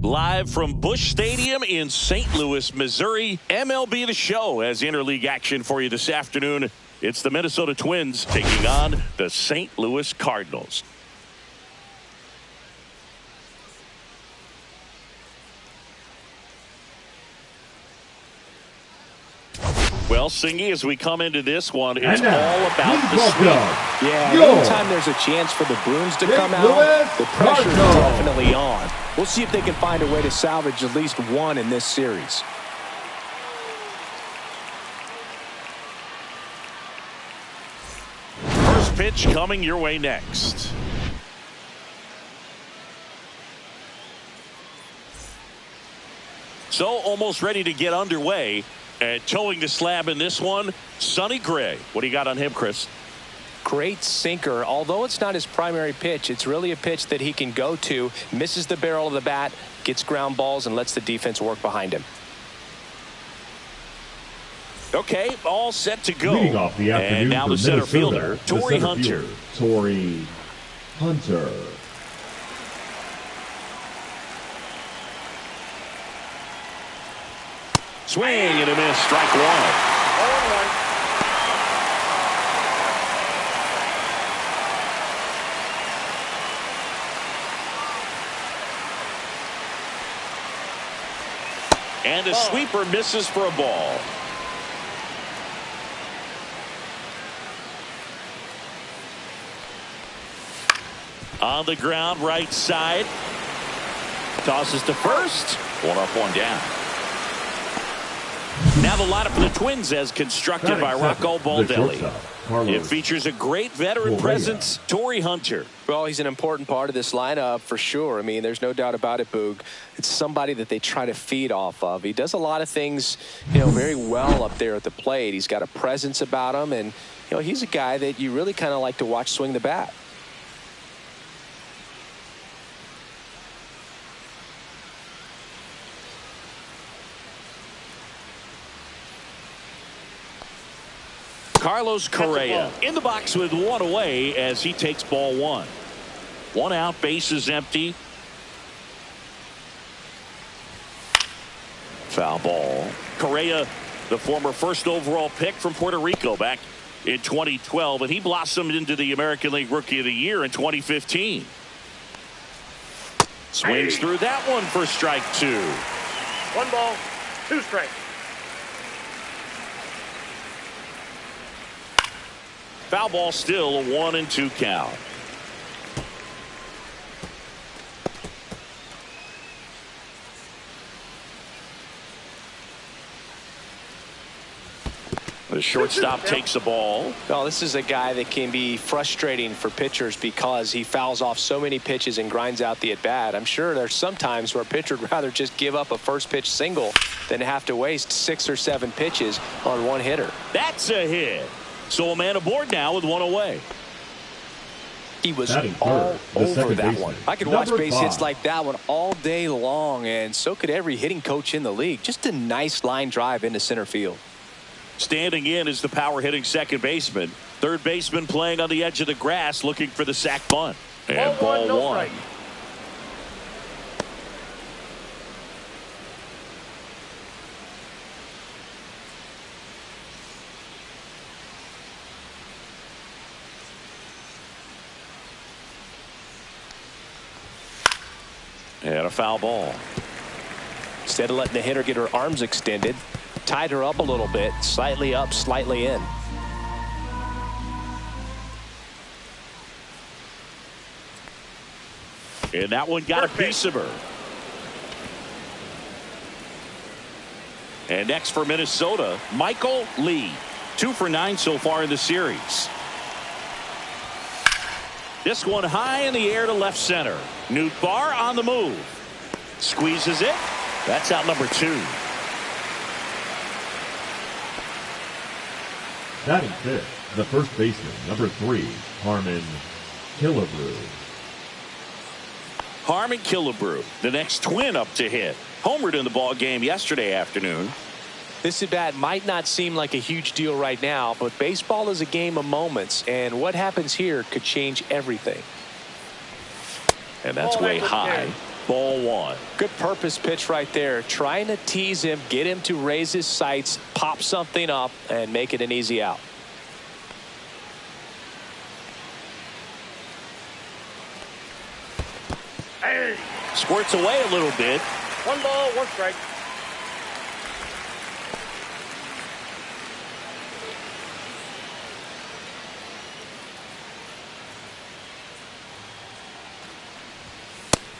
Live from Busch Stadium in St. Louis, Missouri, MLB The Show has interleague action for you this afternoon. It's the Minnesota Twins taking on the St. Louis Cardinals. Well, Singy, as we come into this one, it's all about the swing. Yeah, anytime there's a chance for the Bruins to come out, the pressure is definitely on. We'll see if they can find a way to salvage at least one in this series. First pitch coming your way next. So almost ready to get underway. And towing the slab in this one, Sonny Gray. What do you got on him, Chris? Great sinker. Although it's not his primary pitch, it's really a pitch that he can go to, misses the barrel of the bat, gets ground balls, and lets the defense work behind him. Okay, all set to go. Leading off the afternoon and now the center fielder, Torrey Hunter. Torrey Hunter. Swing and a miss, strike one. 0-1. And a sweeper misses for a ball. On the ground, right side. Tosses to first. One up, one down. Now the lineup for the Twins as constructed by Rocco Baldelli. It features a great veteran presence, Torrey Hunter. Well, he's an important part of this lineup for sure. I mean, there's no doubt about it, Boog. It's somebody that they try to feed off of. He does a lot of things, very well up there at the plate. He's got a presence about him, and, he's a guy that you really kind of like to watch swing the bat. Carlos Correa in the box with one away as he takes ball one. One out, bases empty. Foul ball. Correa, the former first overall pick from Puerto Rico back in 2012, and he blossomed into the American League Rookie of the Year in 2015. Swings through that one for strike two. 1 ball, 2 strikes. Foul ball, still a 1-2 count. The shortstop takes the ball. Well, this is a guy that can be frustrating for pitchers because he fouls off so many pitches and grinds out the at-bat. I'm sure there's some times where a pitcher would rather just give up a first pitch single than have to waste 6 or 7 pitches on one hitter. That's a hit. So a man aboard now with one away. He was all over that one. I could watch base hits like that one all day long, and so could every hitting coach in the league. Just a nice line drive into center field. Standing in is the power hitting second baseman. Third baseman playing on the edge of the grass looking for the sac bunt. And ball one. And a foul ball. Instead of letting the hitter get her arms extended, tied her up a little bit, slightly up, slightly in. And that one got a piece of her. And next for Minnesota, Michael Lee. 2 for 9 so far in the series. This one high in the air to left center. Newt Barr on the move. Squeezes it. That's out number 2. Batting fifth, the first baseman, number 3, Harmon Killebrew. Harmon Killebrew, the next Twin up to hit. Homered in the ball game yesterday afternoon. This at bat might not seem like a huge deal right now, but baseball is a game of moments, and what happens here could change everything. And that's way high. Ball one. Good purpose pitch right there. Trying to tease him, get him to raise his sights, pop something up, and make it an easy out. Hey. Squirts away a little bit. 1 ball, 1 strike.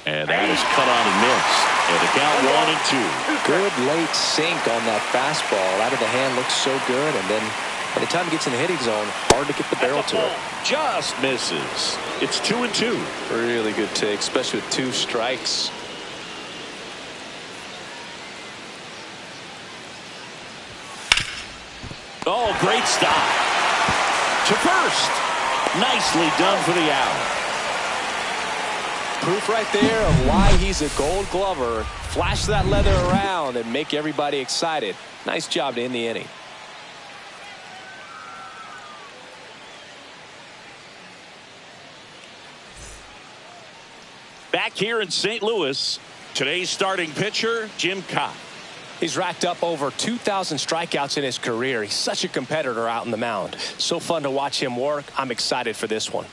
And that is cut on and missed. And the count 1-2. Good late sink on that fastball. Out of the hand looks so good. And then by the time it gets in the hitting zone, hard to get the barrel to it. Just misses. It's 2-2. Really good take, especially with 2 strikes. Oh, great stop. To first. Nicely done for the out. Proof right there of why he's a Gold Glover. Flash that leather around and make everybody excited. Nice job to end the inning. Back here in St. Louis, today's starting pitcher, Jim Cott. He's racked up over 2,000 strikeouts in his career. He's such a competitor out on the mound. So fun to watch him work. I'm excited for this one.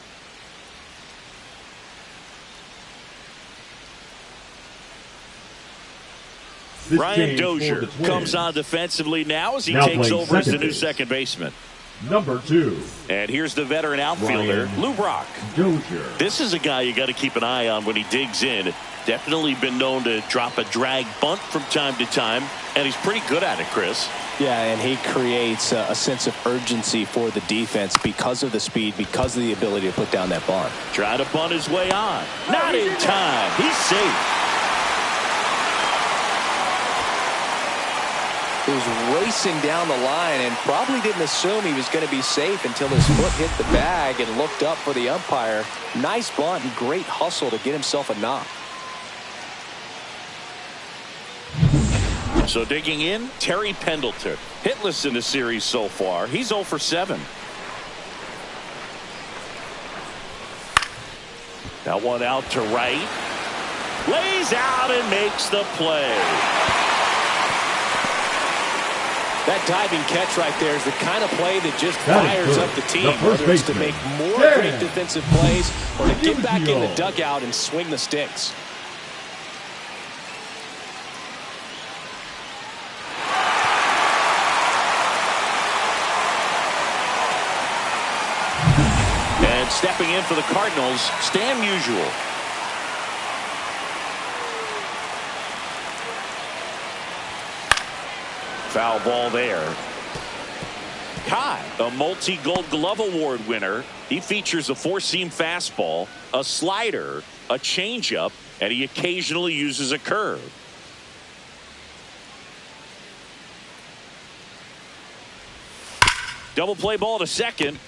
Ryan Dozier comes on defensively now as he takes over as the new second baseman. Number 2. And here's the veteran outfielder, Lou Brock. Dozier. This is a guy you got to keep an eye on when he digs in. Definitely been known to drop a drag bunt from time to time, and he's pretty good at it, Chris. Yeah, and he creates a sense of urgency for the defense because of the speed, because of the ability to put down that bunt. Trying to bunt his way on. Not in time. He's safe. He was racing down the line and probably didn't assume he was going to be safe until his foot hit the bag and looked up for the umpire. Nice bunt and great hustle to get himself a knock. So digging in, Terry Pendleton. Hitless in the series so far. He's 0 for 7. That one out to right. Lays out and makes the play. That diving catch right there is the kind of play that just fires up the team, whether it's to make more great defensive plays or to get back in the dugout and swing the sticks. And stepping in for the Cardinals, Stan Musial. Foul ball there. Kai, a multi-Gold Glove Award winner. He features a 4-seam fastball, a slider, a changeup, and he occasionally uses a curve. Double play ball to second.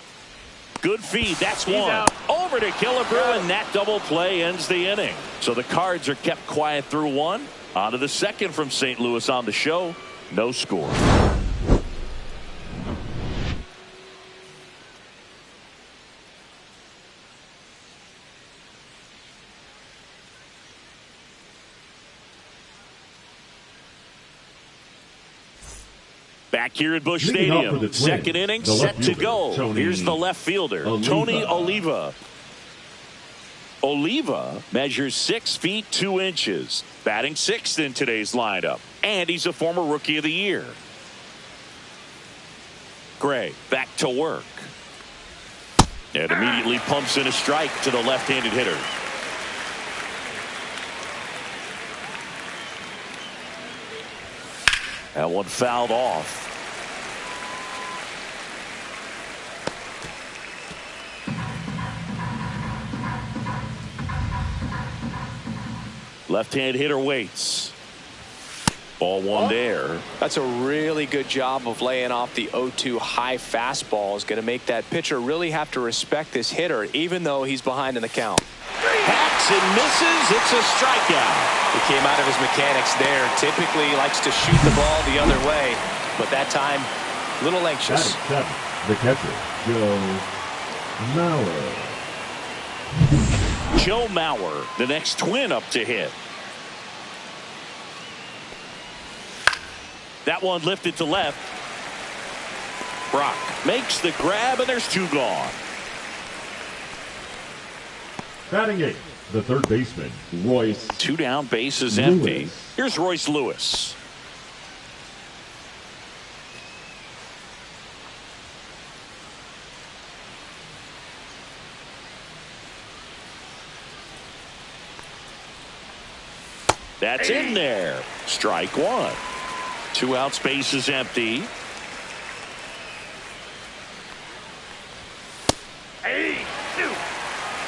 Good feed. That's one. Over to Killebrew, and that double play ends the inning. So the Cards are kept quiet through one. On to the second from St. Louis on the show. No score. Back here at Busch Stadium, second inning set to go. Here's the left fielder, Tony Oliva. Oliva measures 6 feet 2 inches, batting 6th in today's lineup, and he's a former Rookie of the Year. Gray back to work, and immediately pumps in a strike to the left-handed hitter. That one fouled off. Left-hand hitter waits. Ball one there. That's a really good job of laying off the 0-2 high fastball. Is going to make that pitcher really have to respect this hitter, even though he's behind in the count. Hacks and misses. It's a strikeout. He came out of his mechanics there. Typically likes to shoot the ball the other way, but that time, a little anxious. The catcher, Joe Mauer. Joe Mauer, the next twin up to hit. That one lifted to left. Brock makes the grab, and there's 2 gone. Batting 8, the third baseman, Royce. 2 down, bases Lewis. empty. Here's Royce Lewis. That's in there. Strike 1. 2 outs, bases empty.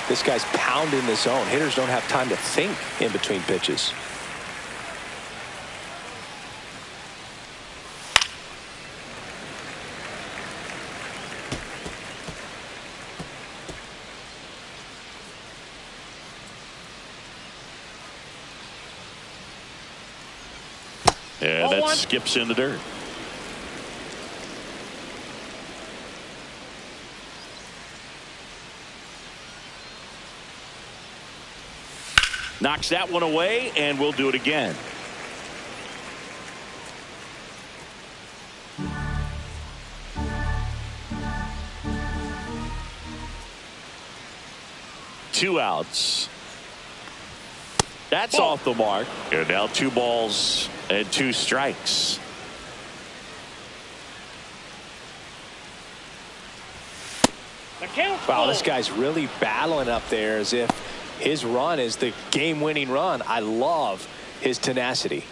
This guy's pounding the zone. Hitters don't have time to think in between pitches. And that skips in the dirt. Knocks that one away, and we'll do it again. Two outs. That's off the mark. And now 2 balls and 2 strikes. Wow, this guy's really battling up there as if his run is the game-winning run. I love his tenacity.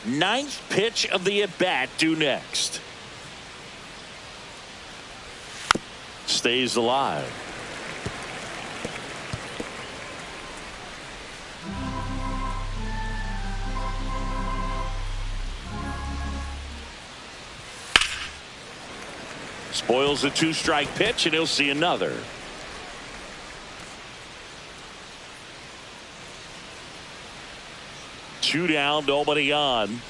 Ninth pitch of the at-bat due next. Stays alive. Spoils the 2-strike pitch, and he'll see another. Two down, nobody on.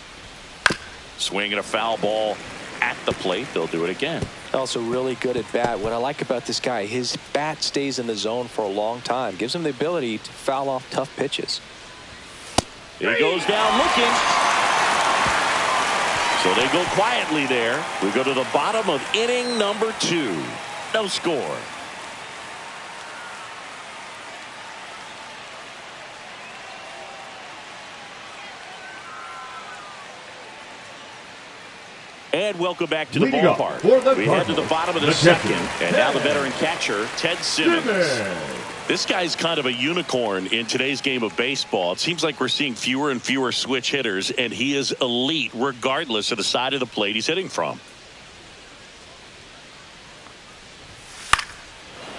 Swinging a foul ball at the plate. They'll do it again. Also really good at bat. What I like about this guy, his bat stays in the zone for a long time. Gives him the ability to foul off tough pitches. He goes down looking. So they go quietly there. We go to the bottom of inning number 2. No score. And welcome back to the ballpark. We head to the bottom of the second. And now the veteran catcher, Ted Simmons. This guy's kind of a unicorn in today's game of baseball. It seems like we're seeing fewer and fewer switch hitters, and he is elite regardless of the side of the plate he's hitting from.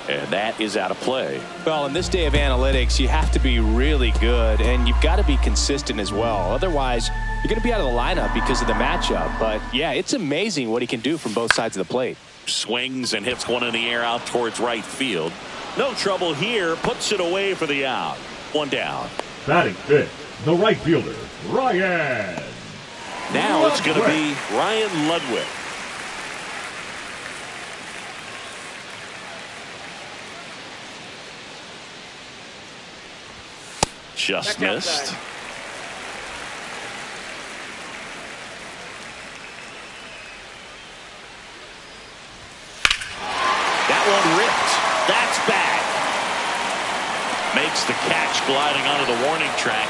And that is out of play. Well, in this day of analytics, you have to be really good, and you've got to be consistent as well. Otherwise, you're going to be out of the lineup because of the matchup. But, yeah, it's amazing what he can do from both sides of the plate. Swings and hits one in the air out towards right field. No trouble here. Puts it away for the out. One down. Batting 5th, the right fielder, Ryan. Now it's going to be Ryan Ludwig. Just missed. That one ripped. That's back. Makes the catch gliding onto the warning track.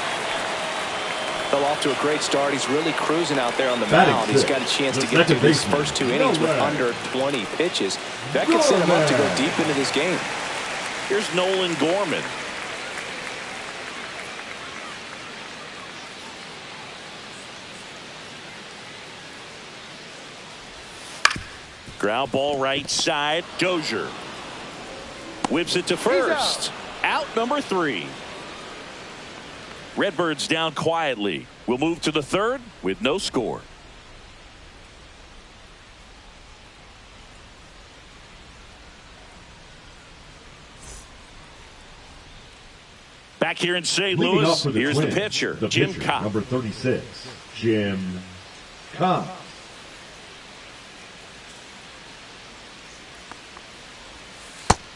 Fell off to a great start. He's really cruising out there on the mound. He's got a chance to get through his first 2 innings with under 20 pitches. That could set him up to go deep into this game. Here's Nolan Gorman. Ground ball right side. Dozier whips it to first. Out number 3. Redbirds down quietly. We'll move to the 3rd with no score. Back here in St. Louis, here's the pitcher, Jim Cobb. Number 36, Jim Cobb.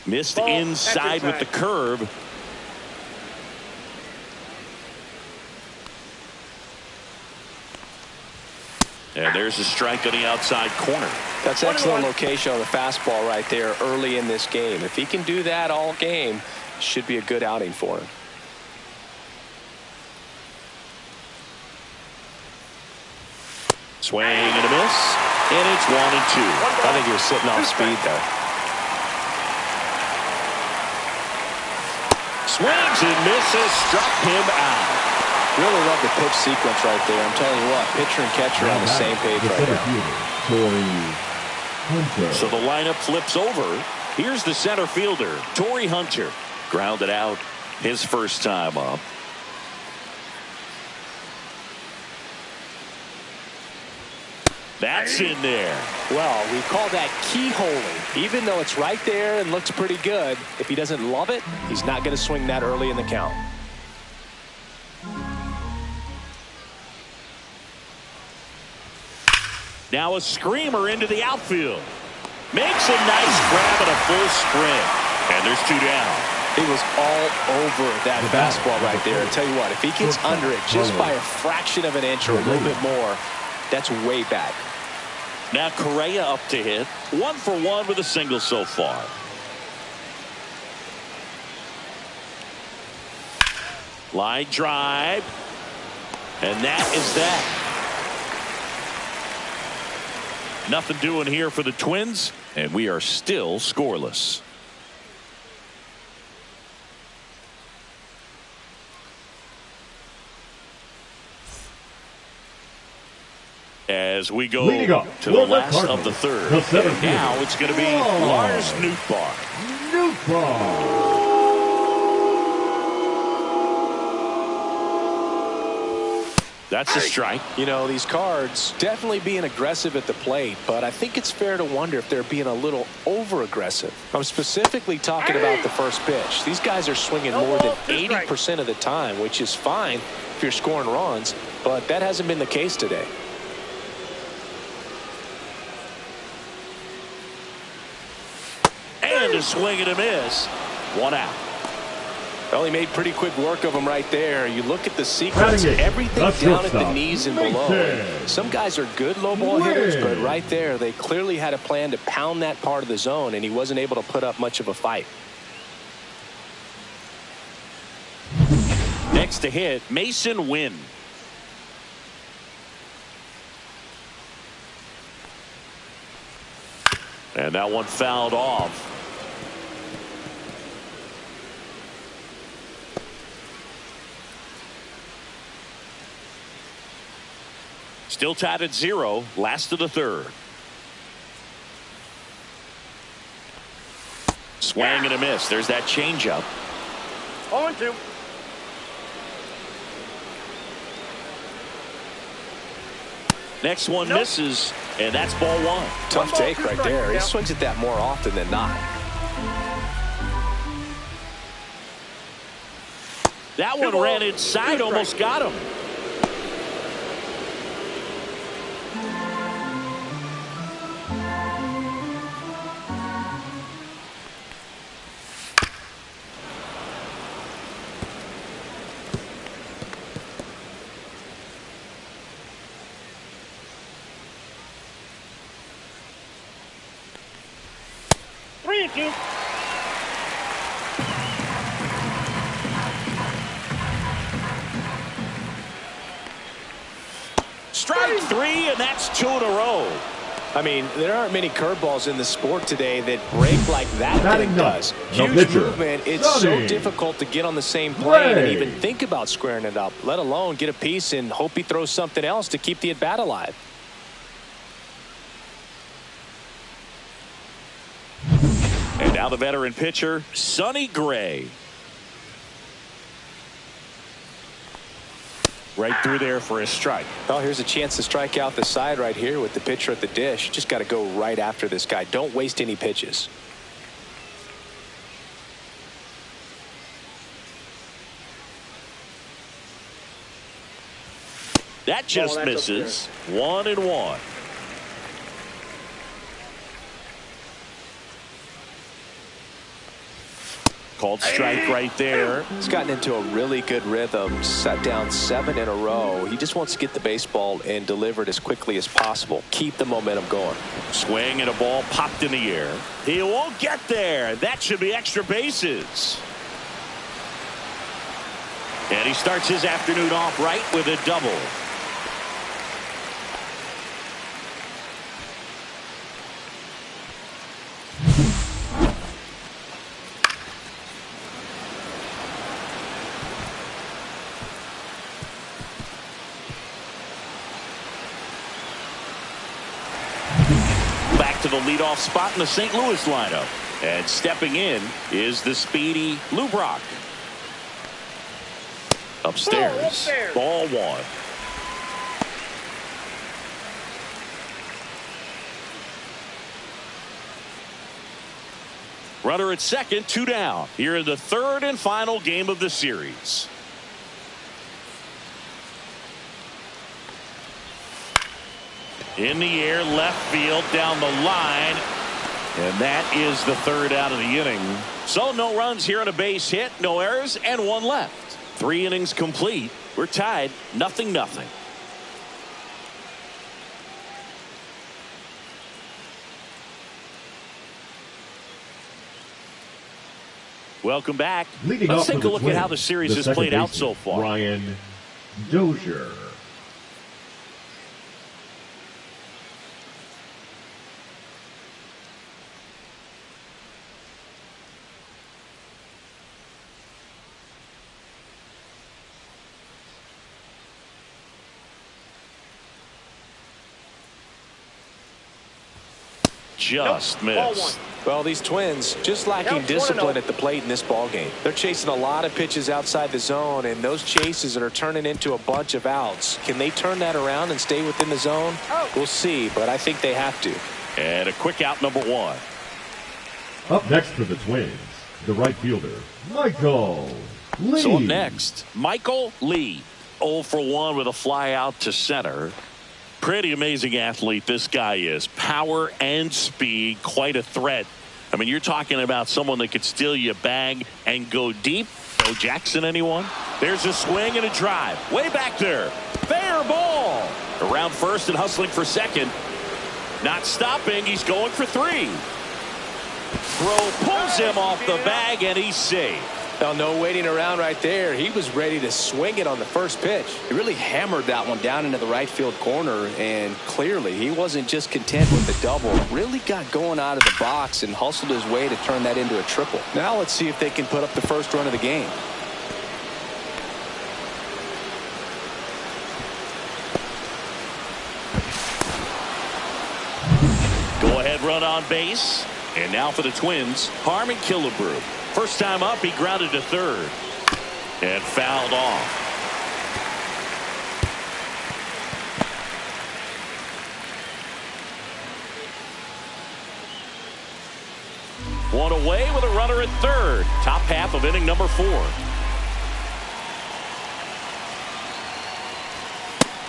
Missed Ball, inside with the curve. And there's a strike on the outside corner. That's excellent location on the fastball right there early in this game. If he can do that all game, should be a good outing for him. Swing and a miss, and it's 1-2. I think he was sitting off speed there. Swings and misses, struck him out. Really love the pitch sequence right there. I'm telling you what, pitcher and catcher on the same page right now. So the lineup flips over. Here's the center fielder, Torrey Hunter. Grounded out his first time up. That's in there. Well, we call that keyholing. Even though it's right there and looks pretty good, if he doesn't love it, he's not going to swing that early in the count. Now a screamer into the outfield. Makes a nice grab at a full sprint. And there's 2 down. He was all over that fastball right there. I tell you what, if he gets under it just by a fraction of an inch or a little bit more, that's way back. Now Correa up to hit. 1 for 1 with a single so far. Line drive. And that is that. Nothing doing here for the Twins, and we are still scoreless. As we go to the last of the third. And now it's going to be Lars Nootbaar. That's a strike. You know, these Cards definitely being aggressive at the plate, but I think it's fair to wonder if they're being a little over-aggressive. I'm specifically talking about the first pitch. These guys are swinging more than 80% of the time, which is fine if you're scoring runs, but that hasn't been the case today. And a swing and a miss. 1 out. Well, he made pretty quick work of him right there. You look at the sequence, everything down at the knees and below. Some guys are good low ball hitters, but right there, they clearly had a plan to pound that part of the zone, and he wasn't able to put up much of a fight. Next to hit, Mason Wynn. And that one fouled off. Still tied at 0, last of the third. Swing and a miss. There's that changeup. 0-2. Next one misses, and that's ball 1. Tough take right there. He swings at that more often than not. That one ran inside, almost got him. Strike 3, and that's 2 in a row. I mean, there aren't many curveballs in the sport today that break like that thing does. Huge movement. It's so difficult to get on the same plane and even think about squaring it up, let alone get a piece and hope he throws something else to keep the at bat alive. And now the veteran pitcher, Sonny Gray. Right through there for a strike. Well, here's a chance to strike out the side right here with the pitcher at the dish. You just got to go right after this guy. Don't waste any pitches. That just misses. 1-1. Called strike right there. He's gotten into a really good rhythm, set down 7 in a row. He just wants to get the baseball and deliver it as quickly as possible. Keep the momentum going. Swing and a ball popped in the air. He won't get there. That should be extra bases. And he starts his afternoon off right with a double. Back to the leadoff spot in the St. Louis lineup. And stepping in is the speedy Lou Brock. Upstairs. Ball 1. Runner at second, 2 down. Here in the third and final game of the series. In the air, left field, down the line. And that is the third out of the inning. So no runs here on a base hit, no errors, and 1 left. 3 innings complete. We're tied, 0-0. Welcome back. Let's take a look at how the series has played out so far. Ryan Dozier. Just missed. Well, these Twins just lacking discipline at the plate in this ball game. They're chasing a lot of pitches outside the zone, and those chases are turning into a bunch of outs. Can they turn that around and stay within the zone? We'll see, but I think they have to. And a quick out, number 1. Up next for the Twins, the right fielder, Michael Lee. So up next, Michael Lee. 0 for 1 with a fly out to center. Pretty amazing athlete this guy is. Power and speed, quite a threat. I mean, you're talking about someone that could steal you a bag and go deep. Bo Jackson, anyone? There's a swing and a drive. Way back there. Fair ball. Around first and hustling for second. Not stopping. He's going for 3. Throw pulls him off the bag, and he's safe. Well, no waiting around right there. He was ready to swing it on the first pitch. He really hammered that one down into the right field corner, and clearly he wasn't just content with the double. Really got going out of the box and hustled his way to turn that into a triple. Now let's see if they can put up the first run of the game. Go ahead run on base. And now for the Twins, Harmon Killebrew. First time up, he grounded to third and fouled off. One away with a runner at third. Top half of inning number 4.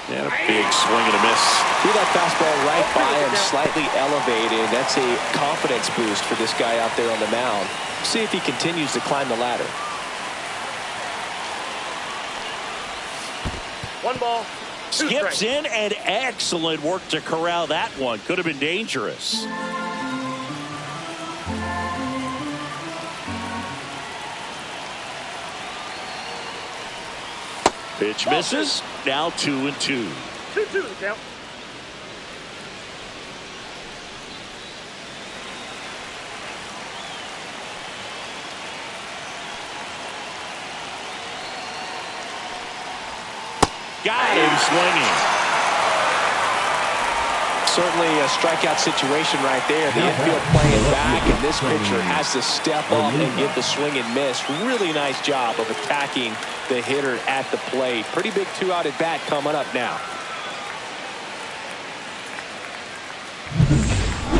And a big swing and a miss. Threw that fastball right by him, slightly elevated. That's a confidence boost for this guy out there on the mound. See if he continues to climb the ladder. 1 ball. 2 Skips strikes. in, and excellent work to corral that one. Could have been dangerous. Pitch misses. Now 2-2. 2-2 the count. Got him swinging. Certainly a strikeout situation right there. The infield playing back, and this pitcher has to step up and get the swing and miss. Really nice job of attacking the hitter at the plate. Pretty big 2-out at bat coming up now.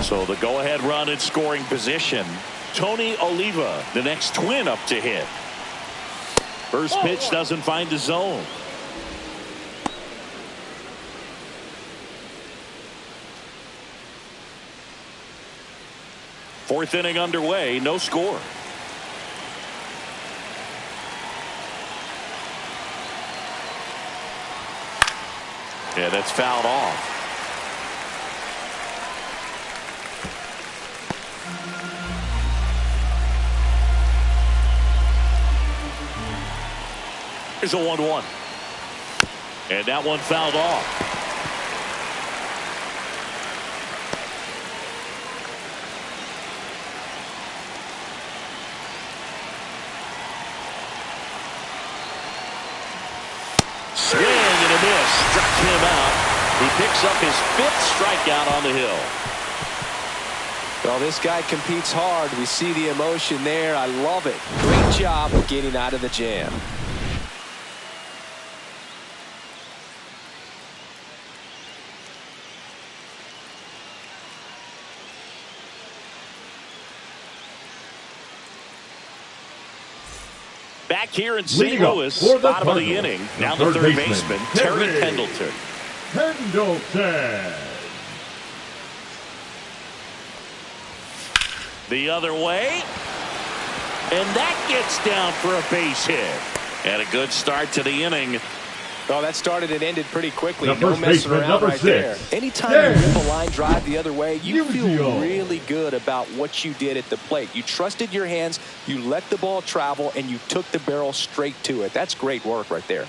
So the go-ahead run in scoring position. Tony Oliva, the next Twin up to hit. First pitch doesn't find the zone. Fourth inning underway, no score. Yeah, that's fouled off. Here's a 1-1. And that one fouled off. Swing and a miss. Struck him out. He picks up his 5th strikeout on the hill. Well, this guy competes hard. We see the emotion there. I love it. Great job of getting out of the jam. Back here in St. Leading up Louis, for the bottom of the Cardinals, inning. the Now the third third baseman, baseman, Terry Pendleton. The other way. And that gets down for a base hit. And a good start to the inning. Well, that started and ended pretty quickly. The No first messing baseman, around number right 6. there. Anytime you rip a line drive the other way, you feel Musial. really good about what you did at the plate. You trusted your hands, you let the ball travel, and you took the barrel straight to it. That's great work right there.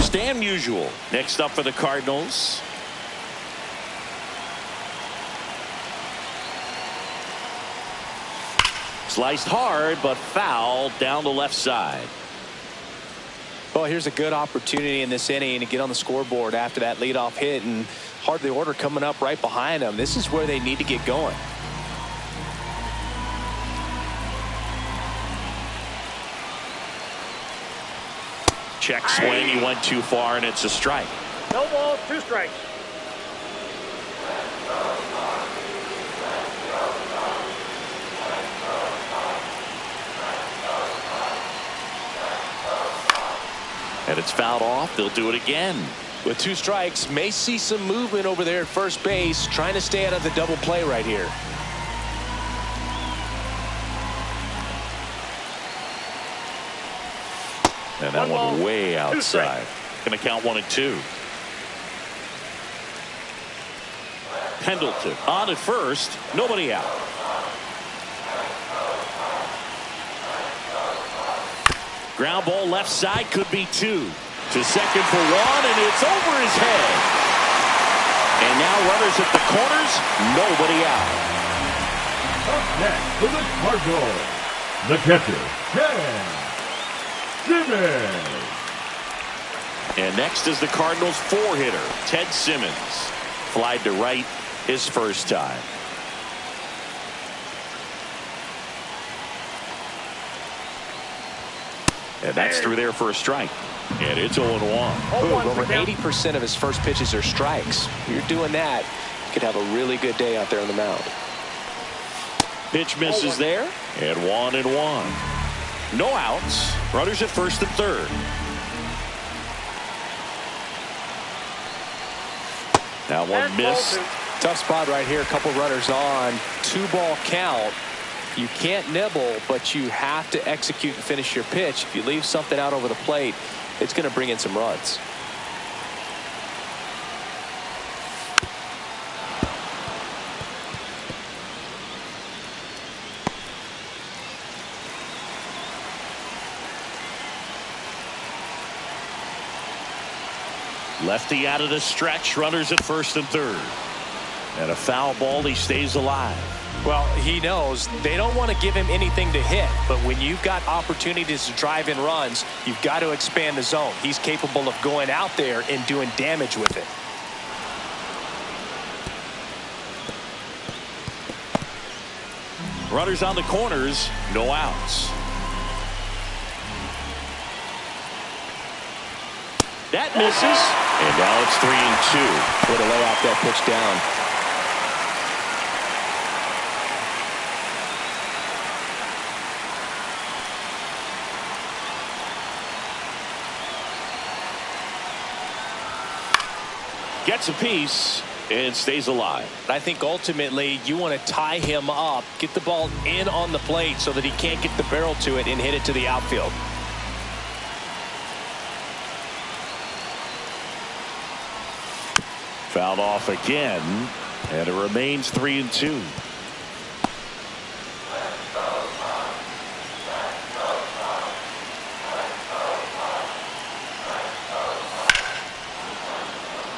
Stan Musial next up for the Cardinals. Sliced hard, but foul down the left side. Well, here's a good opportunity in this inning to get on the scoreboard after that leadoff hit, and hardly order coming up right behind them. This is where they need to get going. Check swing. He went too far, and it's a strike. No ball, 2 strikes. And it's fouled off. They'll do it again. With 2 strikes, may see some movement over there at first base, trying to stay out of the double play right here. And that one way 2 outside. strikes. Going to count 1 and 2. Pendleton on at first. Nobody out. Ground ball left side, could be 2. To second for 1, and it's over his head. And now runners at the corners, nobody out. Up next for the Cardinals, the catcher, Ted Simmons. And next is the Cardinals 4-hitter, Ted Simmons. Flied to right his first time. And that's through there for a strike. And it's 0-1. Over 80% of his first pitches are strikes. You're doing that, you could have a really good day out there on the mound. Pitch misses there. And 1-1. No outs. Runners at first and third. That one missed. Tough spot right here. A couple runners on. 2-ball count. You can't nibble, but you have to execute and finish your pitch. If you leave something out over the plate, it's going to bring in some runs. Lefty out of the stretch. Runners at first and third. And a foul ball. He stays alive. Well, he knows they don't want to give him anything to hit, but when you've got opportunities to drive in runs, you've got to expand the zone. He's capable of going out there and doing damage with it. Runners on the corners, no outs. That misses, and now it's 3-2. Way to lay off that pitch down. Gets a piece and stays alive. I think ultimately you want to tie him up, get the ball in on the plate so that he can't get the barrel to it and hit it to the outfield. Fouled off again, and it remains 3-2.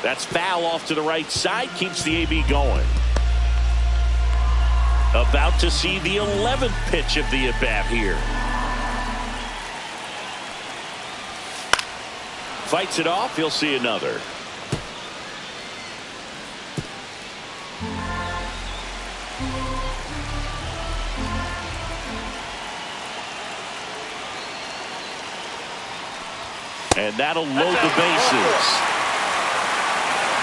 That's foul off to the right side, keeps the AB going. About to see the 11th pitch of the at-bat here. Fights it off, he'll see another. And that'll load the bases.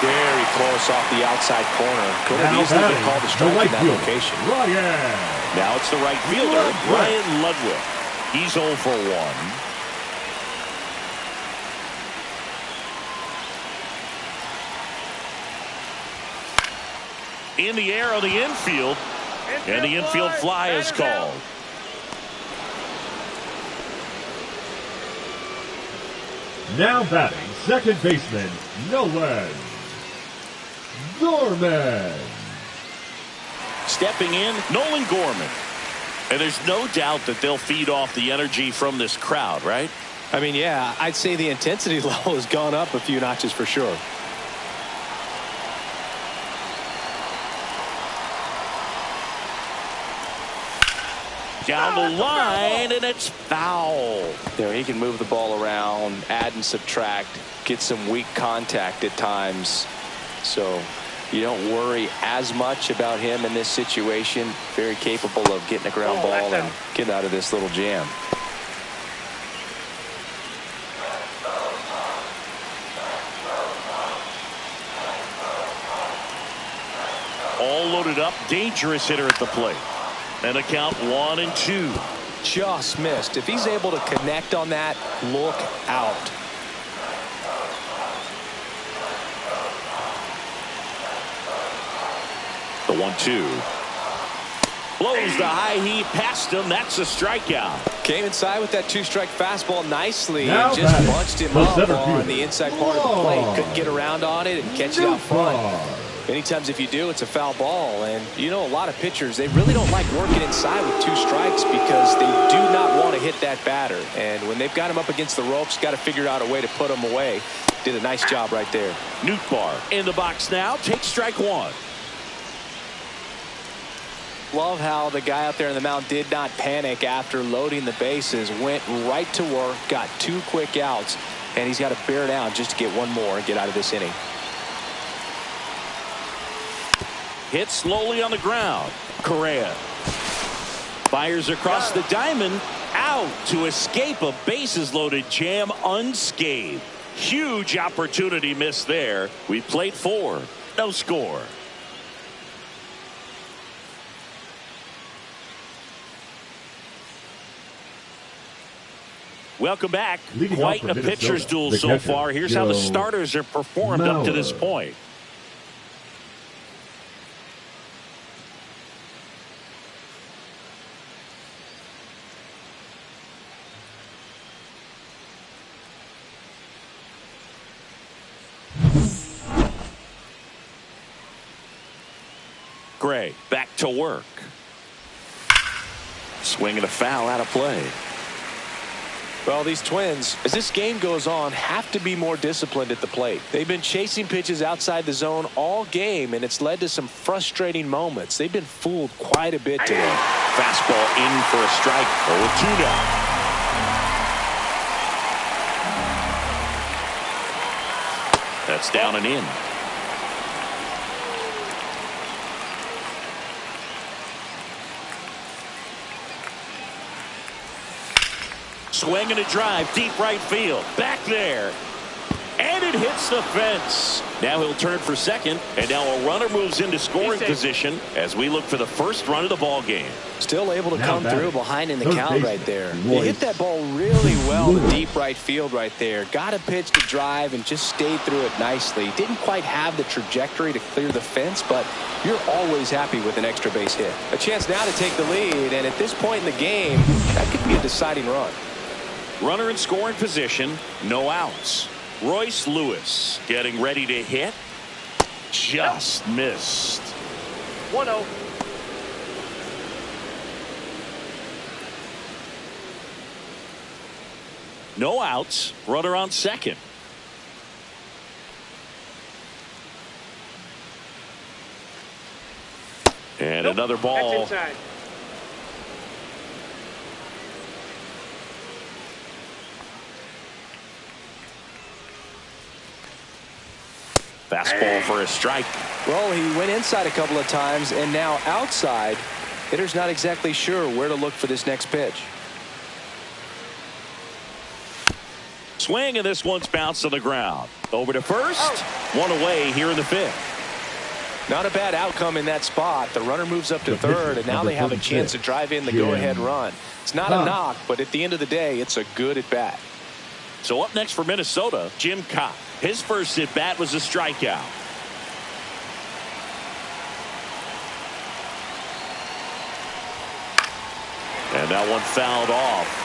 Very close off the outside corner. Could have easily been called a strike in that location. Now it's the right fielder, Ryan Ludwig. He's 0 for 1. In the air on the infield, and the infield fly is called. Now batting, second baseman, Nolan Gorman. Stepping in, Nolan Gorman. And there's no doubt that they'll feed off the energy from this crowd, right? I mean, yeah, I'd say the intensity level has gone up a few notches for sure. Down the line, and it's foul. You know, he can move the ball around, add and subtract, get some weak contact at times. So you don't worry as much about him in this situation. Very capable of getting a ground ball and getting out of this little jam. All loaded up, dangerous hitter at the plate. And a count 1-2. Just missed. If he's able to connect on that, look out. The 1-2. Blows the high heat past him. That's a strikeout. Came inside with that two-strike fastball nicely Now and just batting, bunched him the up center on fielder, the inside part of the plate. Couldn't get around on it and catch it out front. Many times if you do, it's a foul ball. And you know, a lot of pitchers, they really don't like working inside with two strikes because they do not want to hit that batter. And when they've got him up against the ropes, got to figure out a way to put him away. Did a nice job right there. Nootbaar in the box now. Takes strike one. Love how the guy out there in the mound did not panic after loading the bases. Went right to work, got 2 quick outs, and he's got to bear down just to get one more and get out of this inning. Hit slowly on the ground. Correa fires across the diamond, out to escape a bases loaded jam unscathed. Huge opportunity missed there. We played 4. No score. Welcome back. Leading Quite off a for pitcher's Minnesota, duel the so catcher, far. Here's how the Joe starters have performed up to this Mauer. point. Gray back to work. Swing and a foul out of play. Well, these Twins, as this game goes on, have to be more disciplined at the plate. They've been chasing pitches outside the zone all game, and it's led to some frustrating moments. They've been fooled quite a bit today. Fastball in for a strike. 0-2 now. That's down and in. Swing and a drive, deep right field. Back there. And it hits the fence. Now he'll turn for second, and now a runner moves into scoring position as we look for the first run of the ball game. Still able to come through behind in the third count baseman, right there. Royce He hit that ball really well to Lewis. deep right field right there. Got a pitch to drive and just stayed through it nicely. Didn't quite have the trajectory to clear the fence, but you're always happy with an extra base hit. A chance now to take the lead, and at this point in the game, that could be a deciding run. Runner in scoring position, no outs. Royce Lewis getting ready to hit. Just missed. 1-0. No outs. Runner on second. And another ball. That's inside. Fastball for a strike. Well, he went inside a couple of times, and now outside. Hitter's not exactly sure where to look for this next pitch. Swing, and this one's bounced to the ground. Over to first. One away here in the fifth. Not a bad outcome in that spot. The runner moves up to third, and now they have a chance to drive in the go-ahead run. It's not a knock, but at the end of the day, it's a good at-bat. So up next for Minnesota, Jim Cobb. His first at-bat was a strikeout. And that one fouled off.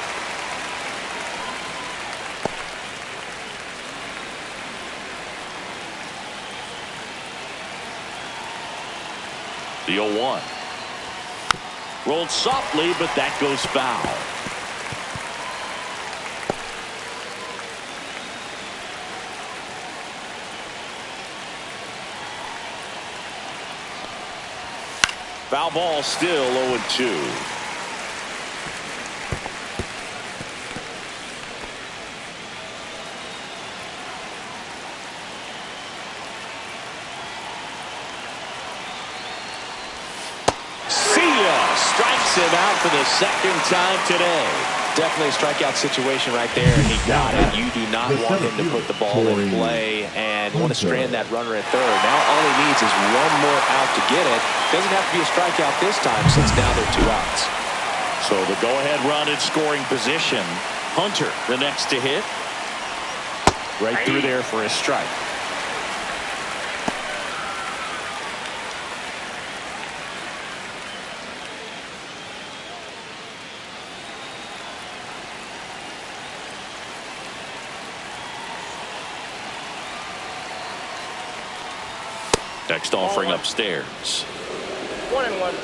The 0-1. Rolled softly, but that goes foul. Foul ball, still 0-2. Strikes him out for the second time today. Definitely a strikeout situation right there, and he got it. You do not want him to put the ball in play and want to strand that runner at third. Now all he needs is one more out to get it. Doesn't have to be a strikeout this time, since now they're 2 outs. So the go-ahead run in scoring position. Hunter, the next to hit. Right through there for a strike. Next offering upstairs. 1-1.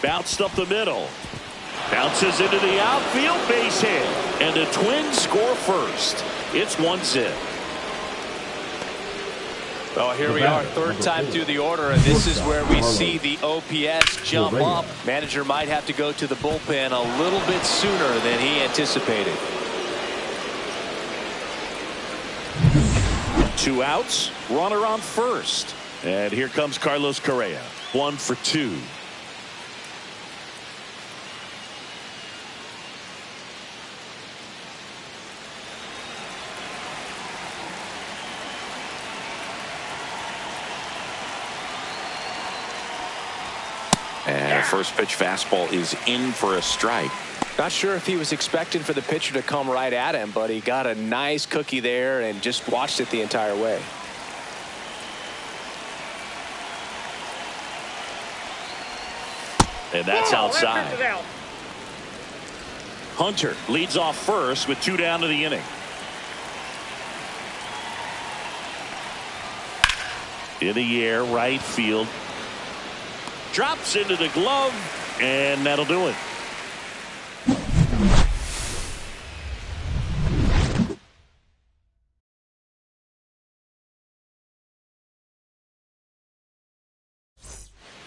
Bounced up the middle. Bounces into the outfield, base hit. And the Twins score first. It's 1-0. Well, here we are, third time through the order, and this is where we see the OPS jump up. Manager might have to go to the bullpen a little bit sooner than he anticipated. 2 outs, runner on first. And here comes Carlos Correa. 1 for 2. And first pitch fastball is in for a strike. Not sure if he was expecting for the pitcher to come right at him, but he got a nice cookie there and just watched it the entire way. And that's outside. Hunter leads off first with 2 down to the inning. In the air, right field. Drops into the glove, and that'll do it.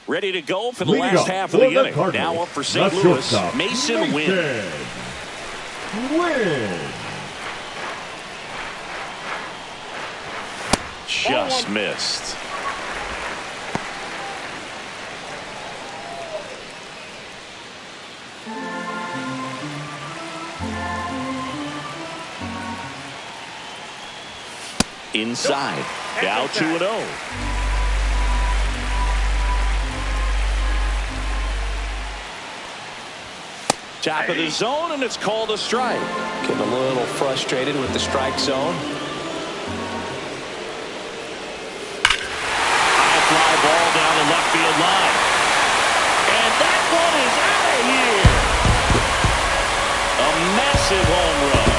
Ready to go for the last half of the inning. Now up for St. Louis, Mason Wynn. Just missed. Inside. Now 2-0. Top of the zone, and it's called a strike. Getting a little frustrated with the strike zone. High field line. And that one is out of here. A massive home run.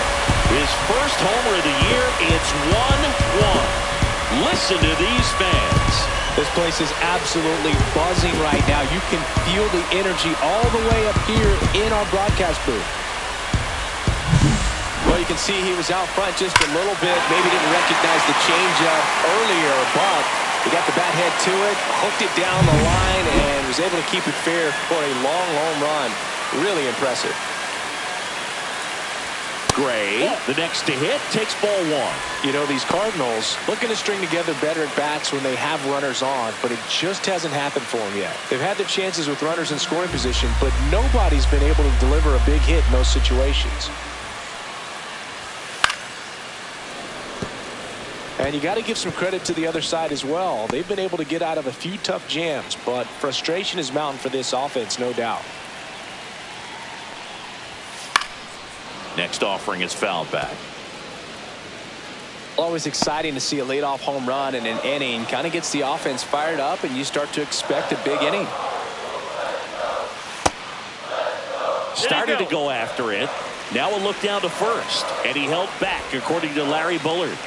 His first homer of the year. It's 1-1. Listen to these fans. This place is absolutely buzzing right now. You can feel the energy all the way up here in our broadcast booth. Well, you can see he was out front just a little bit. Maybe didn't recognize the changeup earlier, but he got the bat head to it, hooked it down the line, and was able to keep it fair for a long home run. Really impressive. Gray, the next to hit, takes ball one. You know, these Cardinals looking to string together better at bats when they have runners on, but it just hasn't happened for them yet. They've had their chances with runners in scoring position, but nobody's been able to deliver a big hit in those situations. And you got to give some credit to the other side as well. They've been able to get out of a few tough jams, but frustration is mounting for this offense, no doubt. Next offering is fouled back. Always exciting to see a leadoff home run in an inning. Kind of gets the offense fired up, and you start to expect a big inning. Started to go after it. Now a look down to first, and he held back, according to Larry Bullard.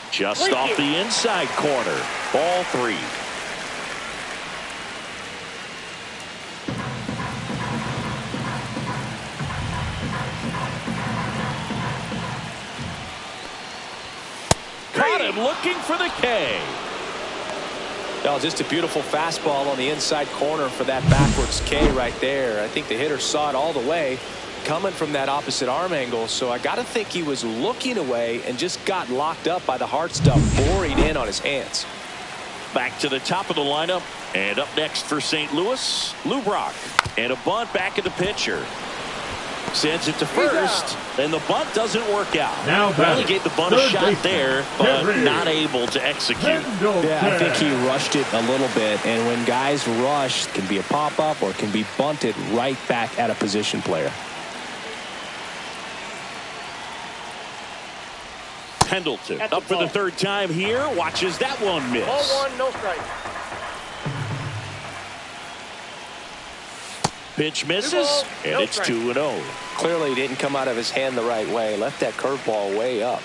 Just off the inside corner. Ball three. Caught him looking for the K. Oh, just a beautiful fastball on the inside corner for that backwards K right there. I think the hitter saw it all the way coming from that opposite arm angle, so I got to think he was looking away and just got locked up by the hard stuff boring in on his hands. Back to the top of the lineup, and up next for St. Louis, Lou Brock, and a bunt back at the pitcher. Sends it to first, and the bunt doesn't work out. Now Riley gave the bunt a shot there, but not able to execute. Yeah, I think he rushed it a little bit, and when guys rush, it can be a pop-up or it can be bunted right back at a position player. Pendleton up for the third time here. Watches that one miss. Ball one, no strike. Pitch misses, and it's 2-0. Clearly he didn't come out of his hand the right way. Left that curveball way up.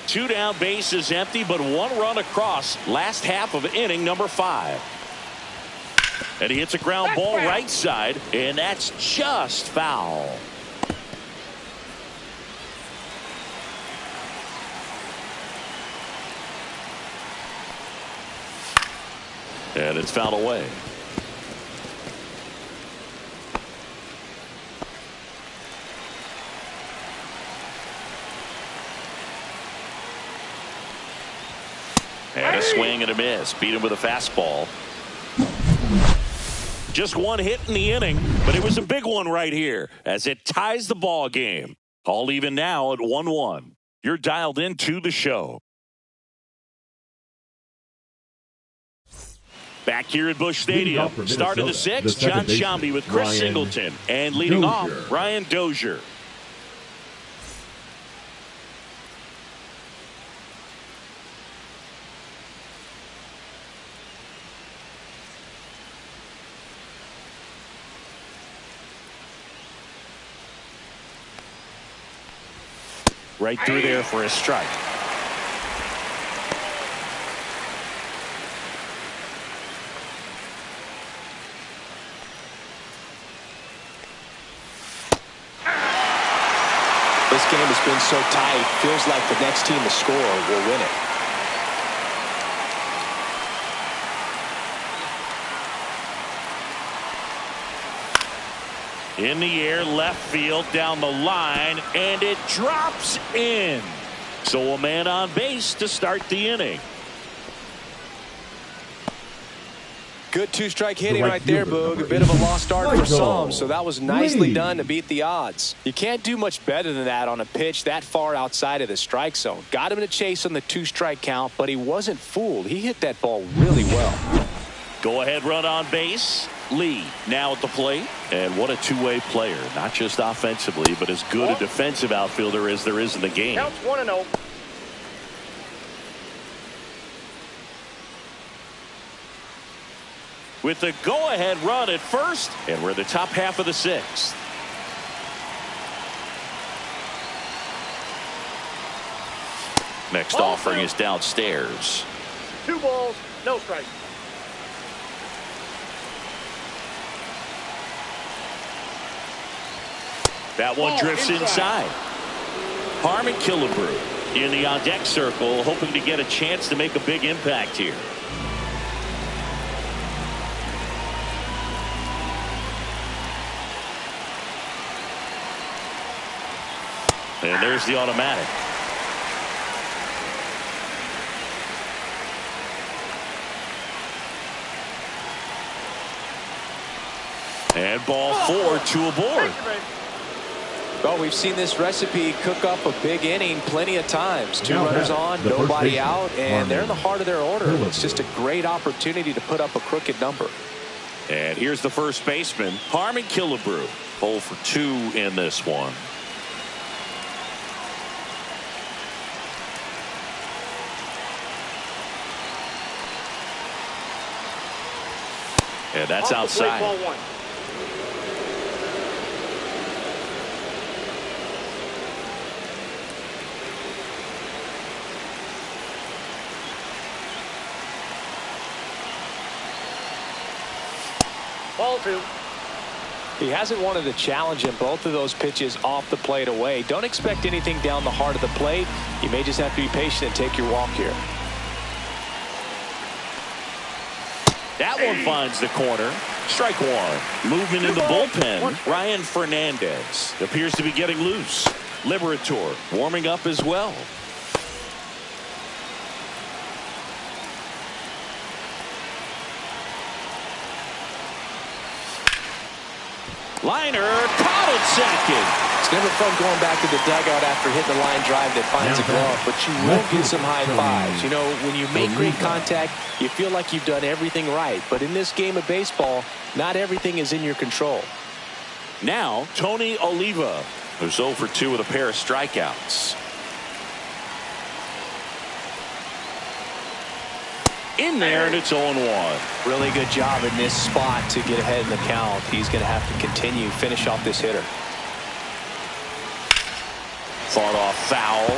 2 down, bases empty, but 1 run across. Last half of inning number 5. And he hits a ground ball right side, and that's just foul. And it's fouled away. And a swing and a miss. Beat him with a fastball. Just 1 hit in the inning, but it was a big one right here as it ties the ball game. All even now at 1-1. You're dialed into the show. Back here at Busch Stadium. Start of the 6th, John Sciambi with Chris Singleton. And leading off, Brian Dozier. Right through there for a strike. This game has been so tight. Feels like the next team to score will win it. In the air, left field, down the line, and it drops in. So a man on base to start the inning. Good 2-strike hitting right there, Boog. A bit of a lost start for some, so that was nicely done to beat the odds. You can't do much better than that on a pitch that far outside of the strike zone. Got him in a chase on the 2-strike count, but he wasn't fooled. He hit that ball really well. Go ahead run on base. Lee now at the plate. And what a two-way player. Not just offensively, but as good a defensive outfielder as there is in the game. Counts 1-0. With the go-ahead run at first, and we're in the top half of the sixth. Next offering is downstairs. 2 balls, no strikes. That one drifts inside. Harmon Killebrew in the on-deck circle, hoping to get a chance to make a big impact here. And there's the automatic. And ball 4, 2 aboard. Well, we've seen this recipe cook up a big inning plenty of times. 2 runners on, nobody out, and they're in the heart of their order. It's just a great opportunity to put up a crooked number. And here's the first baseman, Harmon Killebrew. 0 for 2 in this one. And that's outside. Ball 1. Ball 2. He hasn't wanted a challenge in both of those pitches off the plate away. Don't expect anything down the heart of the plate. You may just have to be patient and take your walk here. That one finds the corner. Strike 1. Movement in the bullpen. Ryan Fernandez appears to be getting loose. Liberator warming up as well. Liner caught at second. It's never fun going back to the dugout after hitting a line drive that finds a glove, but you will get some high fives. You know, when you make great contact, you feel like you've done everything right. But in this game of baseball, not everything is in your control. Now, Tony Oliva, who's 0 for 2 with a pair of strikeouts. In there, and it's 0-1. Really good job in this spot to get ahead in the count. He's going to have to continue, finish off this hitter. Fought off foul.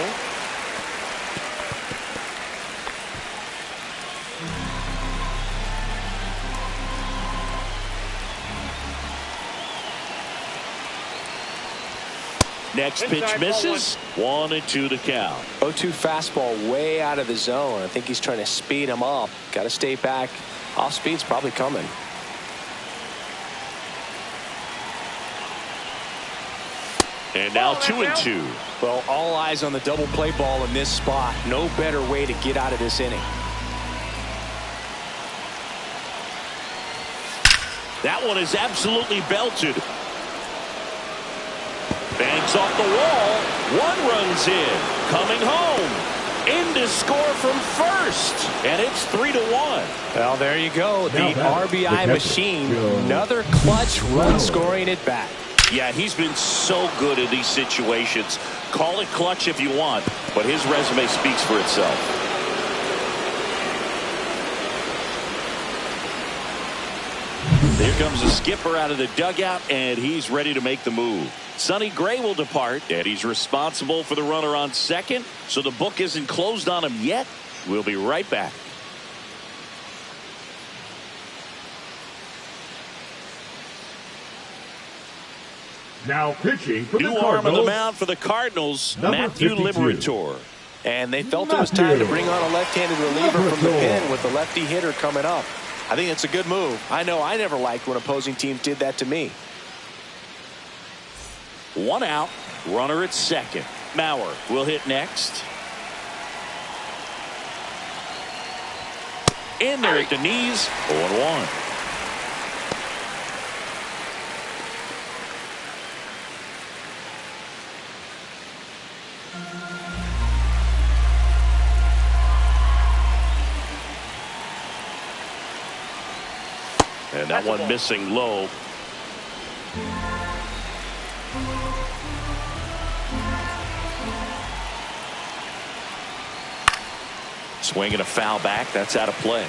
Next pitch misses. 1-2 to count. 0-2 fastball way out of the zone. I think he's trying to speed him up. Got to stay back. Off speed's probably coming. And now 2-2. Well, all eyes on the double play ball in this spot. No better way to get out of this inning. That one is absolutely belted. Banks off the wall. 1 runs in. Coming home. In to score from first. And it's 3-1. Well, there you go. The RBI machine. Another clutch run scoring at bat. Yeah, he's been so good in these situations. Call it clutch if you want, but his resume speaks for itself. Here comes the skipper out of the dugout, and he's ready to make the move. Sonny Gray will depart, and he's responsible for the runner on second, so the book isn't closed on him yet. We'll be right back. Now pitching for New the arm on the Cardinals, mound for the Cardinals, number Matthew 52. Liberator. And they felt it was time to bring on a left-handed reliever from the pen with the lefty hitter coming up. I think it's a good move. I know I never liked when opposing teams did that to me. 1 out, runner at second. Mauer will hit next. In there at the knees, 0-1. And that one missing low. Swinging a foul back. That's out of play.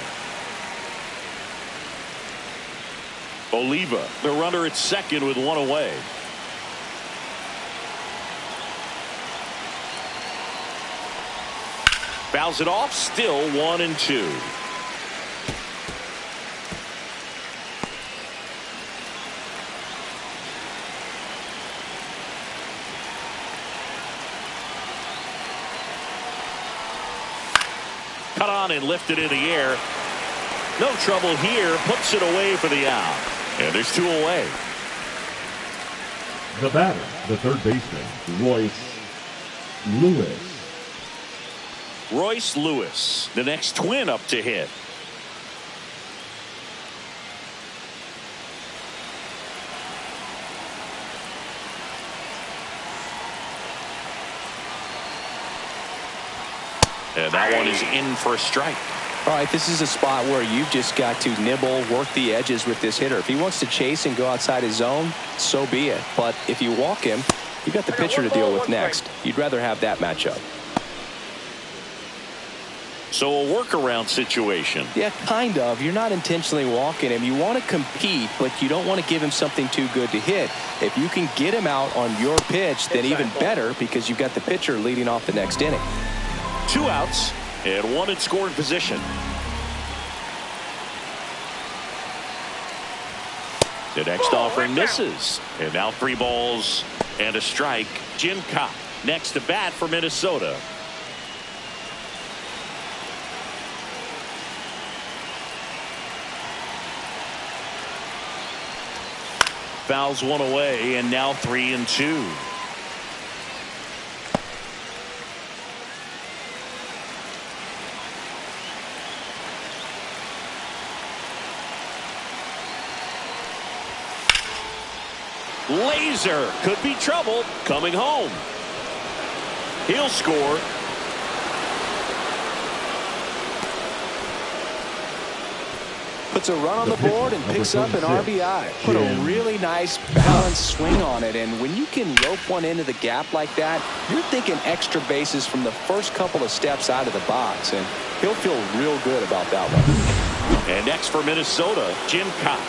Oliva, the runner at second with one away. Fouls it off. Still 1-2. Cut on and lifted in the air. No trouble here. Puts it away for the out. And there's two away. The batter, the third baseman, Royce Lewis, the next Twin up to hit. And that one is in for a strike. All right, this is a spot where you've just got to nibble, work the edges with this hitter. If he wants to chase and go outside his zone, so be it. But if you walk him, you've got the pitcher to deal with next. You'd rather have that matchup. So a workaround situation. Yeah, kind of. You're not intentionally walking him. You want to compete, but you don't want to give him something too good to hit. If you can get him out on your pitch, then even better, because you've got the pitcher leading off the next inning. 2 outs and one in scoring position. The next offering misses. And now 3 balls and a strike. Jim Cobb next to bat for Minnesota. Fouls one away and now 3-2. Laser could be trouble coming home. He'll score. Puts a run on the board and picks up an RBI. Put a really nice balanced swing on it, and when you can rope one into the gap like that, you're thinking extra bases from the first couple of steps out of the box, and he'll feel real good about that one. And next for Minnesota, Jim Cobb.